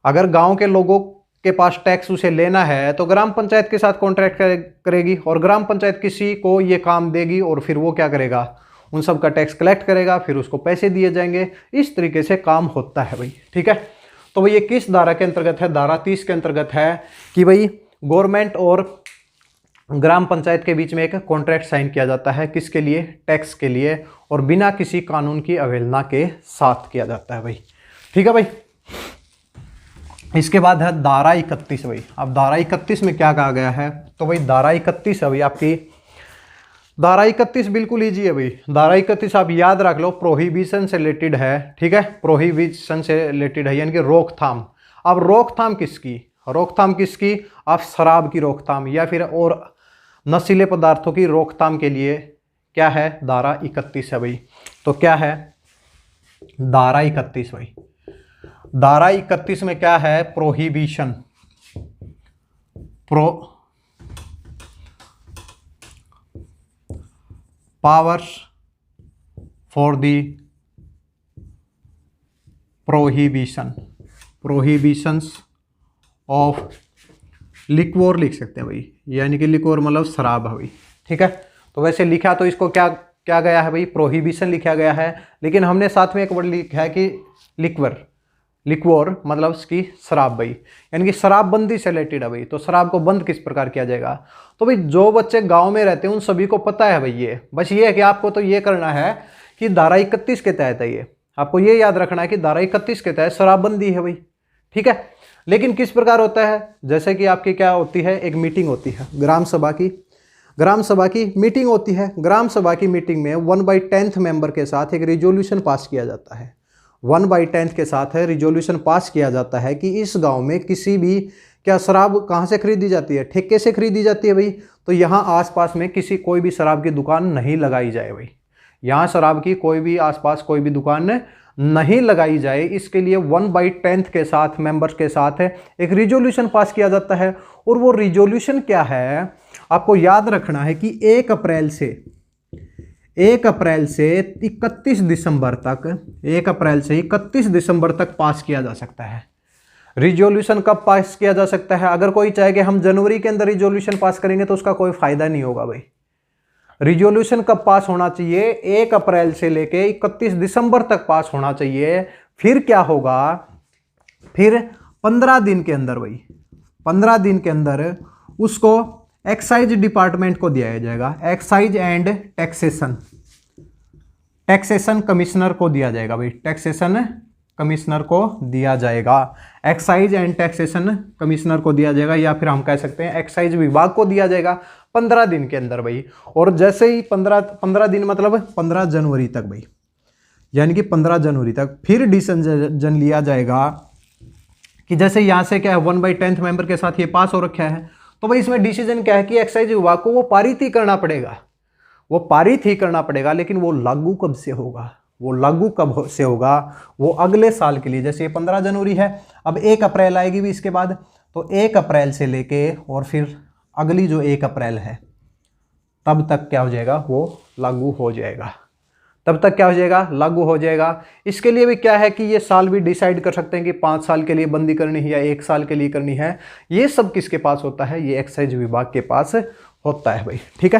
S1: अगर गांव के लोगों के पास टैक्स उसे लेना है तो ग्राम पंचायत के साथ कॉन्ट्रैक्ट करेगी और ग्राम पंचायत किसी को ये काम देगी और फिर वो क्या करेगा? उन सब का टैक्स कलेक्ट करेगा, फिर उसको पैसे दिए जाएंगे। इस तरीके से काम होता है भाई। ठीक है, तो भाई ये किस धारा के अंतर्गत है? धारा 30 के अंतर्गत है कि भाई गवर्नमेंट और ग्राम पंचायत के बीच में एक कॉन्ट्रैक्ट साइन किया जाता है। किसके लिए? टैक्स के लिए, और बिना किसी कानून की अवहेलना के साथ किया जाता है भाई। ठीक है भाई, इसके बाद है धारा 31 भाई। अब धारा 31 में क्या कहा गया है? तो भाई धारा 31 है भाई आपकी धारा 31 बिल्कुल ईजी है भाई। धारा 31 आप याद रख लो, प्रोहिबिशन से रिलेटेड है, ठीक है, प्रोहिबिशन से रिलेटेड है, यानी कि रोकथाम। अब रोकथाम किसकी, रोकथाम किसकी, आप शराब की रोकथाम या फिर और नशीले पदार्थों की रोकथाम के लिए क्या है, धारा 31 है भाई। तो क्या है धारा 31 भाई, धारा 31 में क्या है, prohibition, powers for the prohibition, prohibitions of liquor लिख सकते हैं भाई, यानी कि लिक्वर मतलब शराब है भाई, ठीक है। तो वैसे लिखा तो इसको क्या क्या गया है भाई, प्रोहिबिशन लिखा गया है, लेकिन हमने साथ में एक वर्ड लिखा है कि लिक्वर, लिक्वर मतलब इसकी शराब भाई, यानी कि शराबबंदी से रिलेटेड है भाई। तो शराब को बंद किस प्रकार किया जाएगा, तो भाई जो बच्चे गांव में रहते हैं उन सभी को पता है भाई ये, बस ये है कि आपको तो ये करना है कि धारा 31 के तहत है ये, आपको ये याद रखना है कि धारा 31 के तहत शराबबंदी है भाई, ठीक है। लेकिन किस प्रकार होता है, जैसे कि आपकी क्या होती है, एक मीटिंग होती है ग्राम सभा की, ग्राम सभा की मीटिंग होती है। ग्राम सभा की मीटिंग में 1/10 मेंबर के साथ एक रिजोल्यूशन पास किया जाता है, 1/10 के साथ है रिजोल्यूशन पास किया जाता है कि इस गांव में किसी भी क्या शराब कहाँ से खरीदी जाती है, ठेके से खरीदी जाती है भाई। तो यहाँ आसपास में किसी कोई भी शराब की दुकान नहीं लगाई जाए भाई, यहाँ शराब की कोई भी आसपास कोई भी दुकान नहीं लगाई जाए, इसके लिए 1/10 के साथ मेंबर्स के साथ है एक रिजोल्यूशन पास किया जाता है। और वो रिजोल्यूशन क्या है, आपको याद रखना है कि 1 अप्रैल से 31 दिसंबर तक, 1 अप्रैल से 31 दिसंबर तक पास किया जा सकता है। रिजोल्यूशन कब पास किया जा सकता है, अगर कोई चाहे कि हम जनवरी के अंदर रिजोल्यूशन पास करेंगे तो उसका कोई फायदा नहीं होगा भाई। रिजोल्यूशन कब पास होना चाहिए, 1 अप्रैल से लेके 31 दिसंबर तक पास होना चाहिए। फिर क्या होगा, फिर 15 दिन के अंदर भाई, 15 दिन के अंदर उसको एक्साइज डिपार्टमेंट को दिया जाएगा, एक्साइज एंड टैक्सेशन कमिश्नर को दिया जाएगा भाई, टैक्सेशन कमिश्नर को दिया जाएगा, एक्साइज एंड टैक्सेशन कमिश्नर को दिया जाएगा, या फिर हम कह सकते हैं एक्साइज विभाग को दिया जाएगा 15 दिन के अंदर भाई। और जैसे ही 15 दिन मतलब 15 जनवरी तक भाई, यानी कि 15 जनवरी तक फिर डिसीजन लिया जाएगा कि जैसे यहाँ से क्या है 1/10 मेंबर के साथ ये पास हो रखा है, तो भाई इसमें डिसीजन क्या है कि एक्साइज विभाग को वो पारित ही करना पड़ेगा, वो पारित ही करना पड़ेगा। लेकिन वो लागू कब से होगा, वो लागू कब से होगा, वो अगले साल के लिए, जैसे ये 15 जनवरी है, अब 1 अप्रैल आएगी भी इसके बाद, तो 1 अप्रैल से लेके और फिर अगली जो 1 अप्रैल है तब तक क्या हो जाएगा, वो लागू हो जाएगा, तब तक क्या हो जाएगा, लागू हो जाएगा। इसके लिए भी क्या है कि ये साल भी डिसाइड कर सकते हैं कि 5 साल के लिए बंदी करनी है या 1 साल के लिए करनी है, ये सब किसके पास होता है, ये एक्साइज विभाग के पास होता है भाई, ठीक है।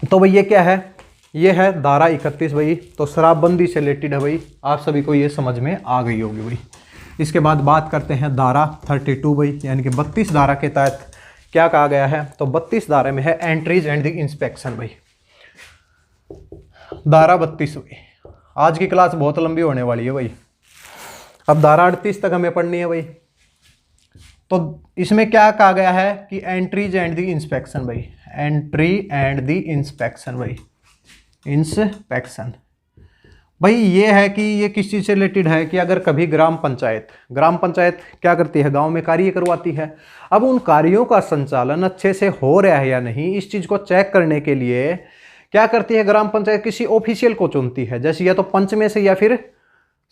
S1: तो भाई ये क्या है, ये है धारा 31 भाई। तो शराबबंदी से रिलेटेड है भाई, आप सभी को ये समझ में आ गई होगी भाई। इसके बाद बात करते हैं धारा 32 भाई, यानी कि 32 धारा के तहत क्या कहा गया है, तो 32 धारा में है एंट्रीज एंड द इंस्पेक्शन भाई। धारा 32 भाई, आज की क्लास बहुत लंबी होने वाली है भाई, अब धारा 38 तक हमें पढ़नी है भाई। तो इसमें क्या कहा गया है कि एंट्रीज एंड द इंस्पेक्शन भाई, एंट्री एंड द इंस्पेक्शन भाई, इंस्पेक्शन भाई ये है कि ये किस चीज़ से रिलेटेड है कि अगर कभी ग्राम पंचायत क्या करती है, गांव में कार्य करवाती है, अब उन कार्यों का संचालन अच्छे से हो रहा है या नहीं, इस चीज़ को चेक करने के लिए क्या करती है ग्राम पंचायत, किसी ऑफिशियल को चुनती है, जैसे या तो पंच में से या फिर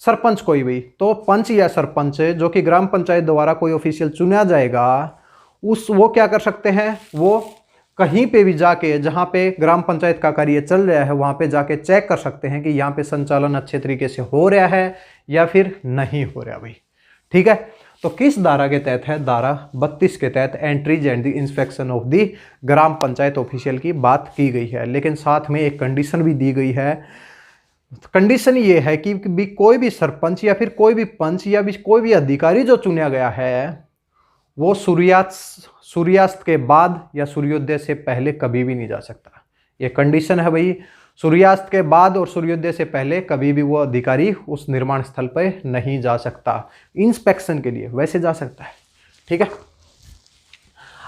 S1: सरपंच कोई भी। तो पंच या सरपंच जो कि ग्राम पंचायत द्वारा कोई ऑफिशियल चुना जाएगा, वो क्या कर सकते हैं, वो कहीं पे भी जाके जहाँ पे ग्राम पंचायत का कार्य चल रहा है वहाँ पे जाके चेक कर सकते हैं कि यहाँ पे संचालन अच्छे तरीके से हो रहा है या फिर नहीं हो रहा भाई, ठीक है। तो किस धारा के तहत है, धारा 32 के तहत entries and the inspection of the gram panchayat official की बात की गई है। लेकिन साथ में एक कंडीशन भी दी गई है, कंडीशन ये है कि भी कोई भी सरपंच या फिर कोई भी पंच या भी कोई भी अधिकारी जो चुना गया है वो सूर्यास्त के बाद या सूर्योदय से पहले कभी भी नहीं जा सकता। ये कंडीशन है भाई, सूर्यास्त के बाद और सूर्योदय से पहले कभी भी वो अधिकारी उस निर्माण स्थल पर नहीं जा सकता। इंस्पेक्शन के लिए वैसे जा सकता है, ठीक है।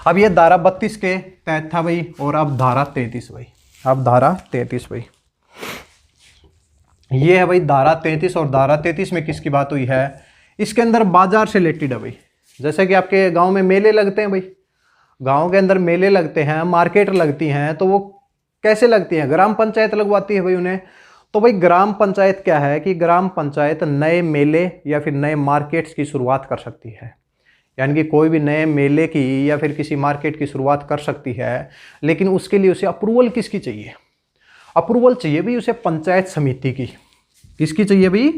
S1: अब ये धारा 32 के तहत था भाई, और अब धारा 33 भाई, अब धारा 33 भाई, ये है भाई धारा 33। और धारा 33 में किसकी बात हुई है, इसके अंदर बाजार से रिलेटेड है भाई। जैसे कि आपके गांव में मेले लगते हैं भाई, गांव के अंदर मेले लगते हैं, मार्केट लगती हैं, तो वो कैसे लगती हैं, ग्राम पंचायत लगवाती है भाई उन्हें। तो भाई ग्राम पंचायत क्या है कि ग्राम पंचायत नए मेले या फिर नए मार्केट्स की शुरुआत कर सकती है, यानी कि कोई भी नए मेले की या फिर किसी मार्केट की शुरुआत कर सकती है, लेकिन उसके लिए उसे अप्रूवल किसकी चाहिए, अप्रूवल चाहिए भाई उसे पंचायत समिति की। किसकी चाहिए भाई,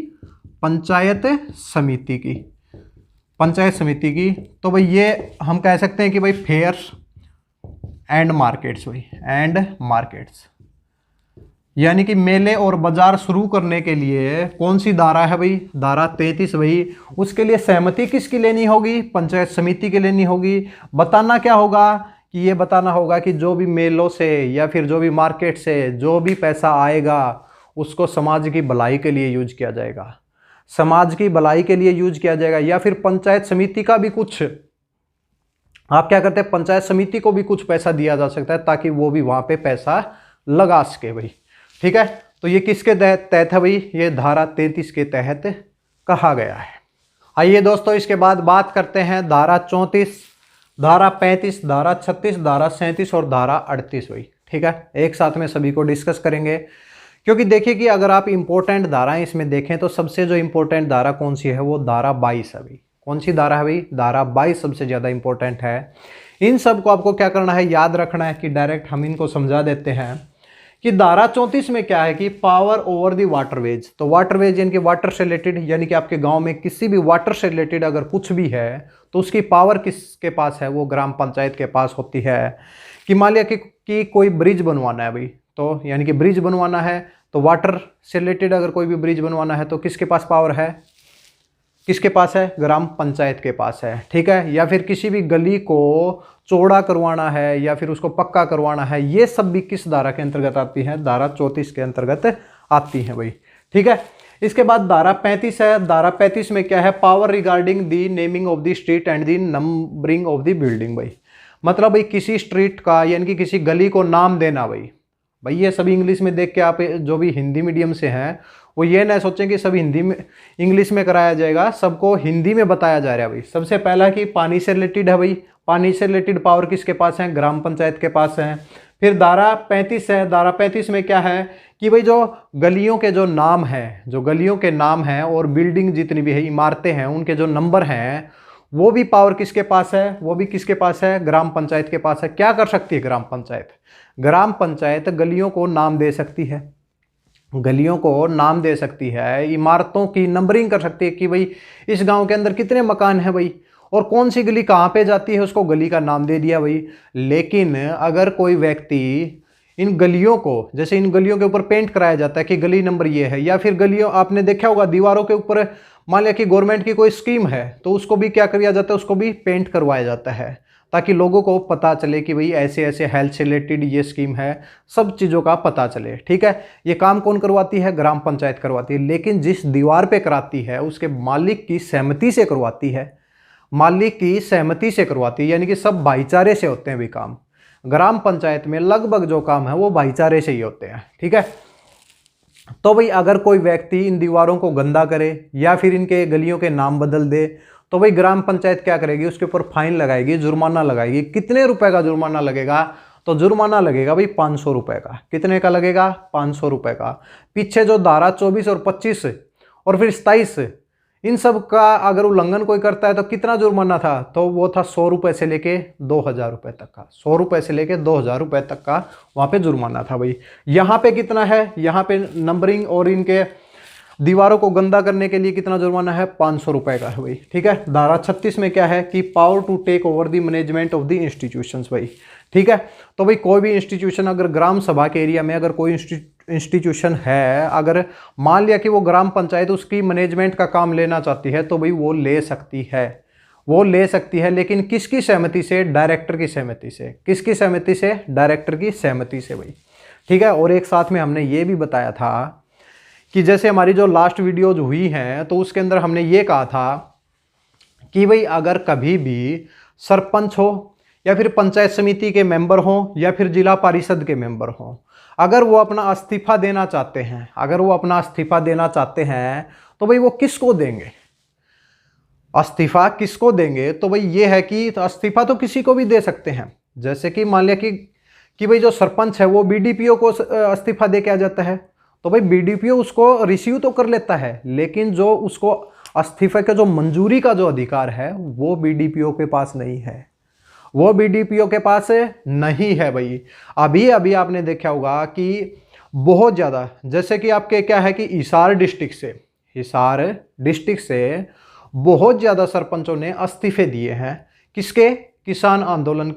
S1: पंचायत समिति की, पंचायत समिति की। तो भाई ये हम कह सकते हैं कि भाई फेयर्स एंड मार्केट्स भाई, एंड मार्केट्स, यानी कि मेले और बाजार शुरू करने के लिए कौन सी धारा है भाई, धारा 33 भाई। उसके लिए सहमति किसकी लेनी होगी, पंचायत समिति की लेनी होगी। बताना क्या होगा कि ये बताना होगा कि जो भी मेलों से या फिर जो भी मार्केट से जो भी पैसा आएगा उसको समाज की भलाई के लिए यूज किया जाएगा, समाज की भलाई के लिए यूज किया जाएगा। या फिर पंचायत समिति का भी कुछ, आप क्या करते हैं, पंचायत समिति को भी कुछ पैसा दिया जा सकता है ताकि वो भी वहां पे पैसा लगा सके भाई। ठीक है, तो ये किसके तहत है भाई, ये धारा 33 के तहत कहा गया है। आइए दोस्तों इसके बाद बात करते हैं धारा 34, धारा 35, धारा 36, धारा 37 और धारा 38 भाई। ठीक है, एक साथ में सभी को डिस्कस करेंगे, क्योंकि देखिए कि अगर आप इंपॉर्टेंट धाराएं इसमें देखें तो सबसे जो इंपॉर्टेंट धारा कौन सी है, वो धारा 22 है भाई। कौन सी धारा है भाई, धारा 22 सबसे ज्यादा इंपॉर्टेंट है। इन सब को आपको क्या करना है, याद रखना है कि डायरेक्ट हम इनको समझा देते हैं कि धारा 34 में क्या है कि पावर ओवर दी वाटरवेज। तो वाटरवेज यानी कि वाटर से रिलेटेड, यानी कि आपके गांव में किसी भी वाटर से रिलेटेड अगर कुछ भी है तो उसकी पावर किसके पास है, वो ग्राम पंचायत के पास होती है। कि मान लिया कि कोई ब्रिज बनवाना है भाई, तो यानी कि ब्रिज बनवाना है तो वाटर से रिलेटेड अगर कोई भी ब्रिज बनवाना है तो किसके पास पावर है, किसके पास है, ग्राम पंचायत के पास है। ठीक है, या फिर किसी भी गली को चौड़ा करवाना है या फिर उसको पक्का करवाना है, ये सब भी किस धारा के अंतर्गत आती है, धारा 34 के अंतर्गत आती है भाई। ठीक है, इसके बाद धारा 35 है। धारा 35 में क्या है, power regarding the naming of the street and the numbering of the building भाई। मतलब भाई किसी स्ट्रीट का यानी कि किसी गली को नाम देना भाई ये सभी इंग्लिश में देख के आप जो भी हिंदी मीडियम से हैं वो ये ना सोचें कि सब हिंदी में इंग्लिश में कराया जाएगा, सबको हिंदी में बताया जा रहा है भाई। सबसे पहला कि पानी से रिलेटेड है भाई, पानी से रिलेटेड पावर किसके पास है, ग्राम पंचायत के पास है। फिर धारा 35 है। धारा 35 में क्या है कि भाई जो गलियों के जो नाम हैं, जो गलियों के नाम हैं और बिल्डिंग जितनी भी है, इमारतें हैं, उनके जो नंबर हैं वो भी पावर किसके पास है, वो भी किसके पास है, ग्राम पंचायत के पास है। क्या कर सकती है ग्राम पंचायत, ग्राम पंचायत गलियों को नाम दे सकती है, गलियों को नाम दे सकती है, इमारतों की नंबरिंग कर सकती है कि भाई इस गांव के अंदर कितने मकान हैं भाई और कौन सी गली कहाँ पे जाती है, उसको गली का नाम दे दिया भाई। लेकिन अगर कोई व्यक्ति इन गलियों को, जैसे इन गलियों के ऊपर पेंट कराया जाता है कि गली नंबर ये है, या फिर गलियों आपने देखा होगा दीवारों के ऊपर मान लिया कि गवर्नमेंट की कोई स्कीम है तो उसको भी क्या किया जाता है, उसको भी पेंट करवाया जाता है ताकि लोगों को पता चले कि भाई ऐसे ऐसे हेल्थ से रिलेटेड ये स्कीम है, सब चीज़ों का पता चले। ठीक है, ये काम कौन करवाती है, ग्राम पंचायत करवाती है। लेकिन जिस दीवार पे कराती है उसके मालिक की सहमति से करवाती है, मालिक की सहमति से करवाती है, यानी कि सब भाईचारे से होते हैं भी काम। ग्राम पंचायत में लगभग जो काम है वो भाईचारे से ही होते हैं। ठीक है, तो भाई अगर कोई व्यक्ति इन दीवारों को गंदा करे या फिर इनके गलियों के नाम बदल दे तो भाई ग्राम पंचायत क्या करेगी, उसके ऊपर फाइन लगाएगी, जुर्माना लगाएगी। कितने रुपए का जुर्माना लगेगा, तो जुर्माना लगेगा भाई 500 रुपए का। कितने का लगेगा, 500 रुपए का। पीछे जो धारा 24 और 25 और फिर 27 इन सब का अगर उल्लंघन कोई करता है तो कितना जुर्माना था, तो वो था 100 रुपए से लेके 2000 रुपए तक का, 100 रुपए से लेके 2000 रुपए तक का वहां पे जुर्माना था भाई। यहाँ पे कितना है, यहाँ पे नंबरिंग और इनके दीवारों को गंदा करने के लिए कितना जुर्माना है, 500 रुपए का है भाई। ठीक है, धारा 36 में क्या है कि power to take over the management of the institutions भाई। ठीक है, तो भाई कोई भी इंस्टीट्यूशन अगर ग्राम सभा के एरिया में अगर कोई इंस्टीट्यूशन है, अगर मान लिया कि वो ग्राम पंचायत उसकी मैनेजमेंट का काम लेना चाहती है तो भाई वो ले सकती है, वो ले सकती है। लेकिन किसकी सहमति से, डायरेक्टर की सहमति से। किसकी सहमति से, डायरेक्टर की सहमति से भाई। ठीक है, और एक साथ में हमने ये भी बताया था कि जैसे हमारी जो लास्ट वीडियोज हुई हैं तो उसके अंदर हमने ये कहा था कि भाई अगर कभी भी सरपंच हो या फिर पंचायत समिति के मेंबर हों या फिर जिला परिषद के मेंबर हों, अगर वो अपना इस्तीफा देना चाहते हैं, तो भाई वो किसको देंगे, इस्तीफा किसको देंगे? तो भाई ये है कि इस्तीफा तो किसी को भी दे सकते हैं। जैसे कि मान लिया कि भाई जो सरपंच है वो बीडीपीओ को इस्तीफा दे के आ जाता है, तो भाई बीडीपीओ उसको रिसीव तो कर लेता है, लेकिन जो उसको इस्तीफे का जो मंजूरी का जो अधिकार है वो बीडीपीओ के पास नहीं है, भाई। अभी अभी आपने देखा होगा कि बहुत ज़्यादा, जैसे कि आपके क्या है कि हिसार डिस्ट्रिक्ट से बहुत ज़्यादा सरपंचों ने इस्तीफे दिए हैं। किसके? किसान आंदोलन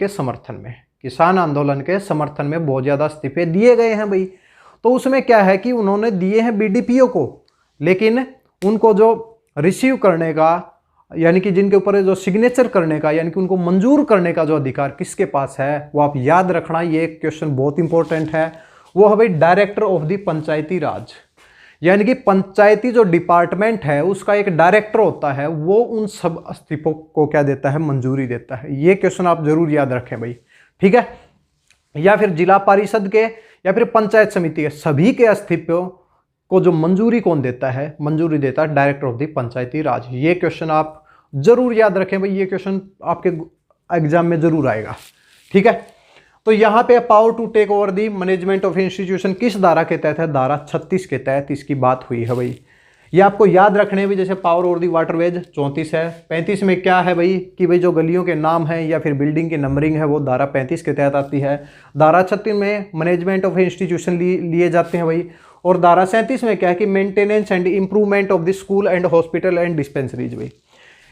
S1: के समर्थन में बहुत ज़्यादा इस्तीफे दिए गए हैं भाई। तो उसमें क्या है कि उन्होंने दिए हैं बीडीपीओ को, लेकिन उनको जो रिसीव करने का, यानी कि जिनके ऊपर जो सिग्नेचर करने का, यानी कि उनको मंजूर करने का जो अधिकार किसके पास है, वो आप याद रखना, ये क्वेश्चन बहुत इंपॉर्टेंट है। वो है भाई डायरेक्टर ऑफ द पंचायती राज, यानी कि पंचायती जो डिपार्टमेंट है उसका एक डायरेक्टर होता है, वो उन सब इस्तीफों को क्या देता है? मंजूरी देता है। ये क्वेश्चन आप जरूर याद रखें भाई, ठीक है। या फिर जिला परिषद के या फिर पंचायत समिति के सभी के इस्तीफों को जो मंजूरी कौन देता है? मंजूरी देता है डायरेक्टर ऑफ द पंचायती राज। ये क्वेश्चन आप जरूर याद रखें भाई, ये क्वेश्चन आपके एग्जाम में जरूर आएगा, ठीक है। तो यहाँ पे power to take over the management of institution किस धारा के तहत है? धारा 36 के तहत इसकी बात हुई है भाई। ये आपको याद रखने भी, जैसे पावर ओवर दी वाटरवेज 34 है। 35 में क्या है भाई कि भाई जो गलियों के नाम हैं या फिर बिल्डिंग की नंबरिंग है वो धारा 35 के तहत आती है। धारा 36 में मैनेजमेंट ऑफ इंस्टीट्यूशन लिए जाते हैं भाई। और धारा 37 में क्या है कि maintenance and improvement of the school and hospital and dispensaries भाई।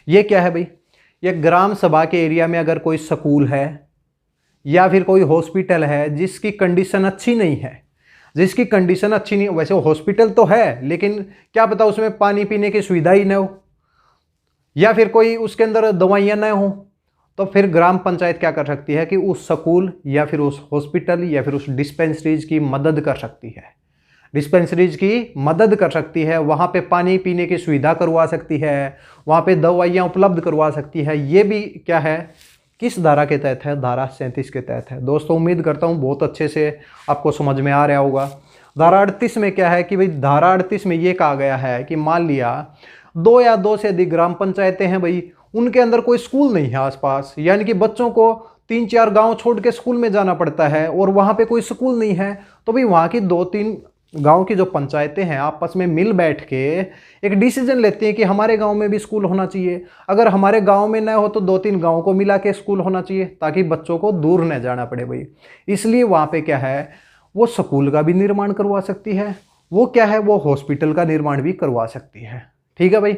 S1: ये क्या है भाई? ये ग्राम सभा के एरिया में अगर कोई स्कूल है या फिर कोई हॉस्पिटल है जिसकी कंडीशन अच्छी नहीं है, वैसे हॉस्पिटल तो है लेकिन क्या पता उसमें पानी पीने की सुविधा ही न हो या फिर कोई उसके अंदर दवाइयाँ न हो, तो फिर ग्राम पंचायत क्या कर सकती है कि उस स्कूल या फिर उस हॉस्पिटल या फिर उस डिस्पेंसरीज की मदद कर सकती है। वहाँ पे पानी पीने की सुविधा करवा सकती है, वहाँ पे दवाइयाँ उपलब्ध करवा सकती है। ये भी क्या है? किस धारा के तहत है? धारा 37 के तहत है। दोस्तों उम्मीद करता हूँ बहुत अच्छे से आपको समझ में आ रहा होगा। धारा 38 में क्या है कि भाई धारा 38 में ये कहा गया है कि मान लिया 2 या 2 से अधिक ग्राम पंचायतें हैं भाई, उनके अंदर कोई स्कूल नहीं है आसपास, यानी कि बच्चों को 3-4 गांव छोड़ के स्कूल में जाना पड़ता है और वहाँ पे कोई स्कूल नहीं है, तो भाई वहाँ की 2-3 गांव की जो पंचायतें हैं आपस में मिल बैठ के एक डिसीजन लेती हैं कि हमारे गांव में भी स्कूल होना चाहिए। अगर हमारे गांव में न हो तो 2-3 गांवों को मिला के स्कूल होना चाहिए ताकि बच्चों को दूर न जाना पड़े भाई। इसलिए वहाँ पे क्या है, वो स्कूल का भी निर्माण करवा सकती है, वो क्या है, वो हॉस्पिटल का निर्माण भी करवा सकती है, ठीक है भाई।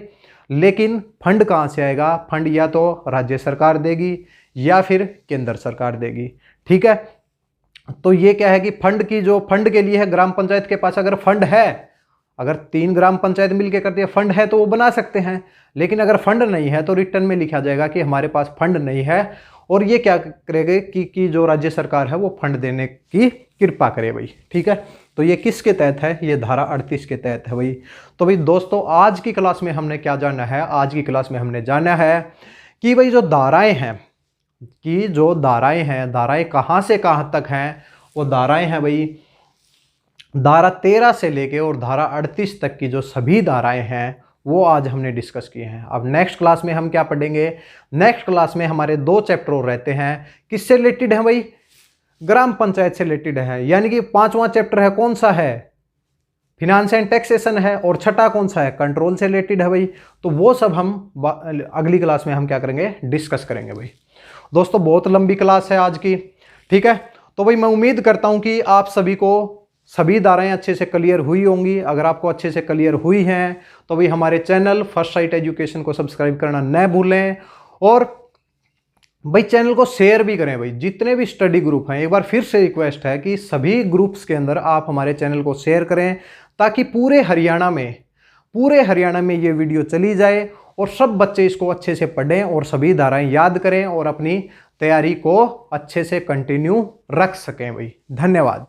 S1: लेकिन फंड कहाँ से आएगा? फंड या तो राज्य सरकार देगी या फिर केंद्र सरकार देगी, ठीक है। तो ये क्या है कि फंड के लिए है ग्राम पंचायत के पास अगर फंड है, अगर 3 ग्राम पंचायत मिलकर करती है फंड है तो वो बना सकते हैं, लेकिन अगर फंड नहीं है तो रिटर्न में लिखा जाएगा कि हमारे पास फंड नहीं है, और ये क्या करेगा कि जो राज्य सरकार है वो फंड देने की कृपा करे भाई, ठीक है। तो ये किसके तहत है? ये धारा 38 के तहत है भाई। तो भाई दोस्तों आज की क्लास में हमने क्या जाना है? आज की क्लास में हमने जाना है कि भाई जो धाराएं हैं धाराएं कहाँ से कहाँ तक हैं? वो धाराएं हैं भाई धारा 13 से लेके और धारा 38 तक की जो सभी धाराएं हैं वो आज हमने डिस्कस किए हैं। अब नेक्स्ट क्लास में हम क्या पढ़ेंगे? नेक्स्ट क्लास में हमारे 2 चैप्टर और रहते हैं। किससे रिलेटेड है भाई? ग्राम पंचायत से रिलेटेड है, यानी कि 5वां चैप्टर है कौन सा है? फिनांस एंड टैक्सेशन है, और छठा कौन सा है? कंट्रोल से रिलेटेड है भाई। तो वो सब हम अगली क्लास में हम क्या करेंगे? डिस्कस करेंगे भाई। दोस्तों बहुत लंबी क्लास है आज की, ठीक है। तो भाई मैं उम्मीद करता हूं कि आप सभी को सभी धाराएं अच्छे से क्लियर हुई होंगी। अगर आपको अच्छे से क्लियर हुई हैं तो भाई हमारे चैनल फर्स्ट साइट एजुकेशन को सब्सक्राइब करना न भूलें, और भाई चैनल को शेयर भी करें भाई। जितने भी स्टडी ग्रुप हैं, एक बार फिर से रिक्वेस्ट है कि सभी ग्रुप्स के अंदर आप हमारे चैनल को शेयर करें ताकि पूरे हरियाणा में ये वीडियो चली जाए और सब बच्चे इसको अच्छे से पढ़ें और सभी धाराएं याद करें और अपनी तैयारी को अच्छे से कंटिन्यू रख सकें भाई। धन्यवाद।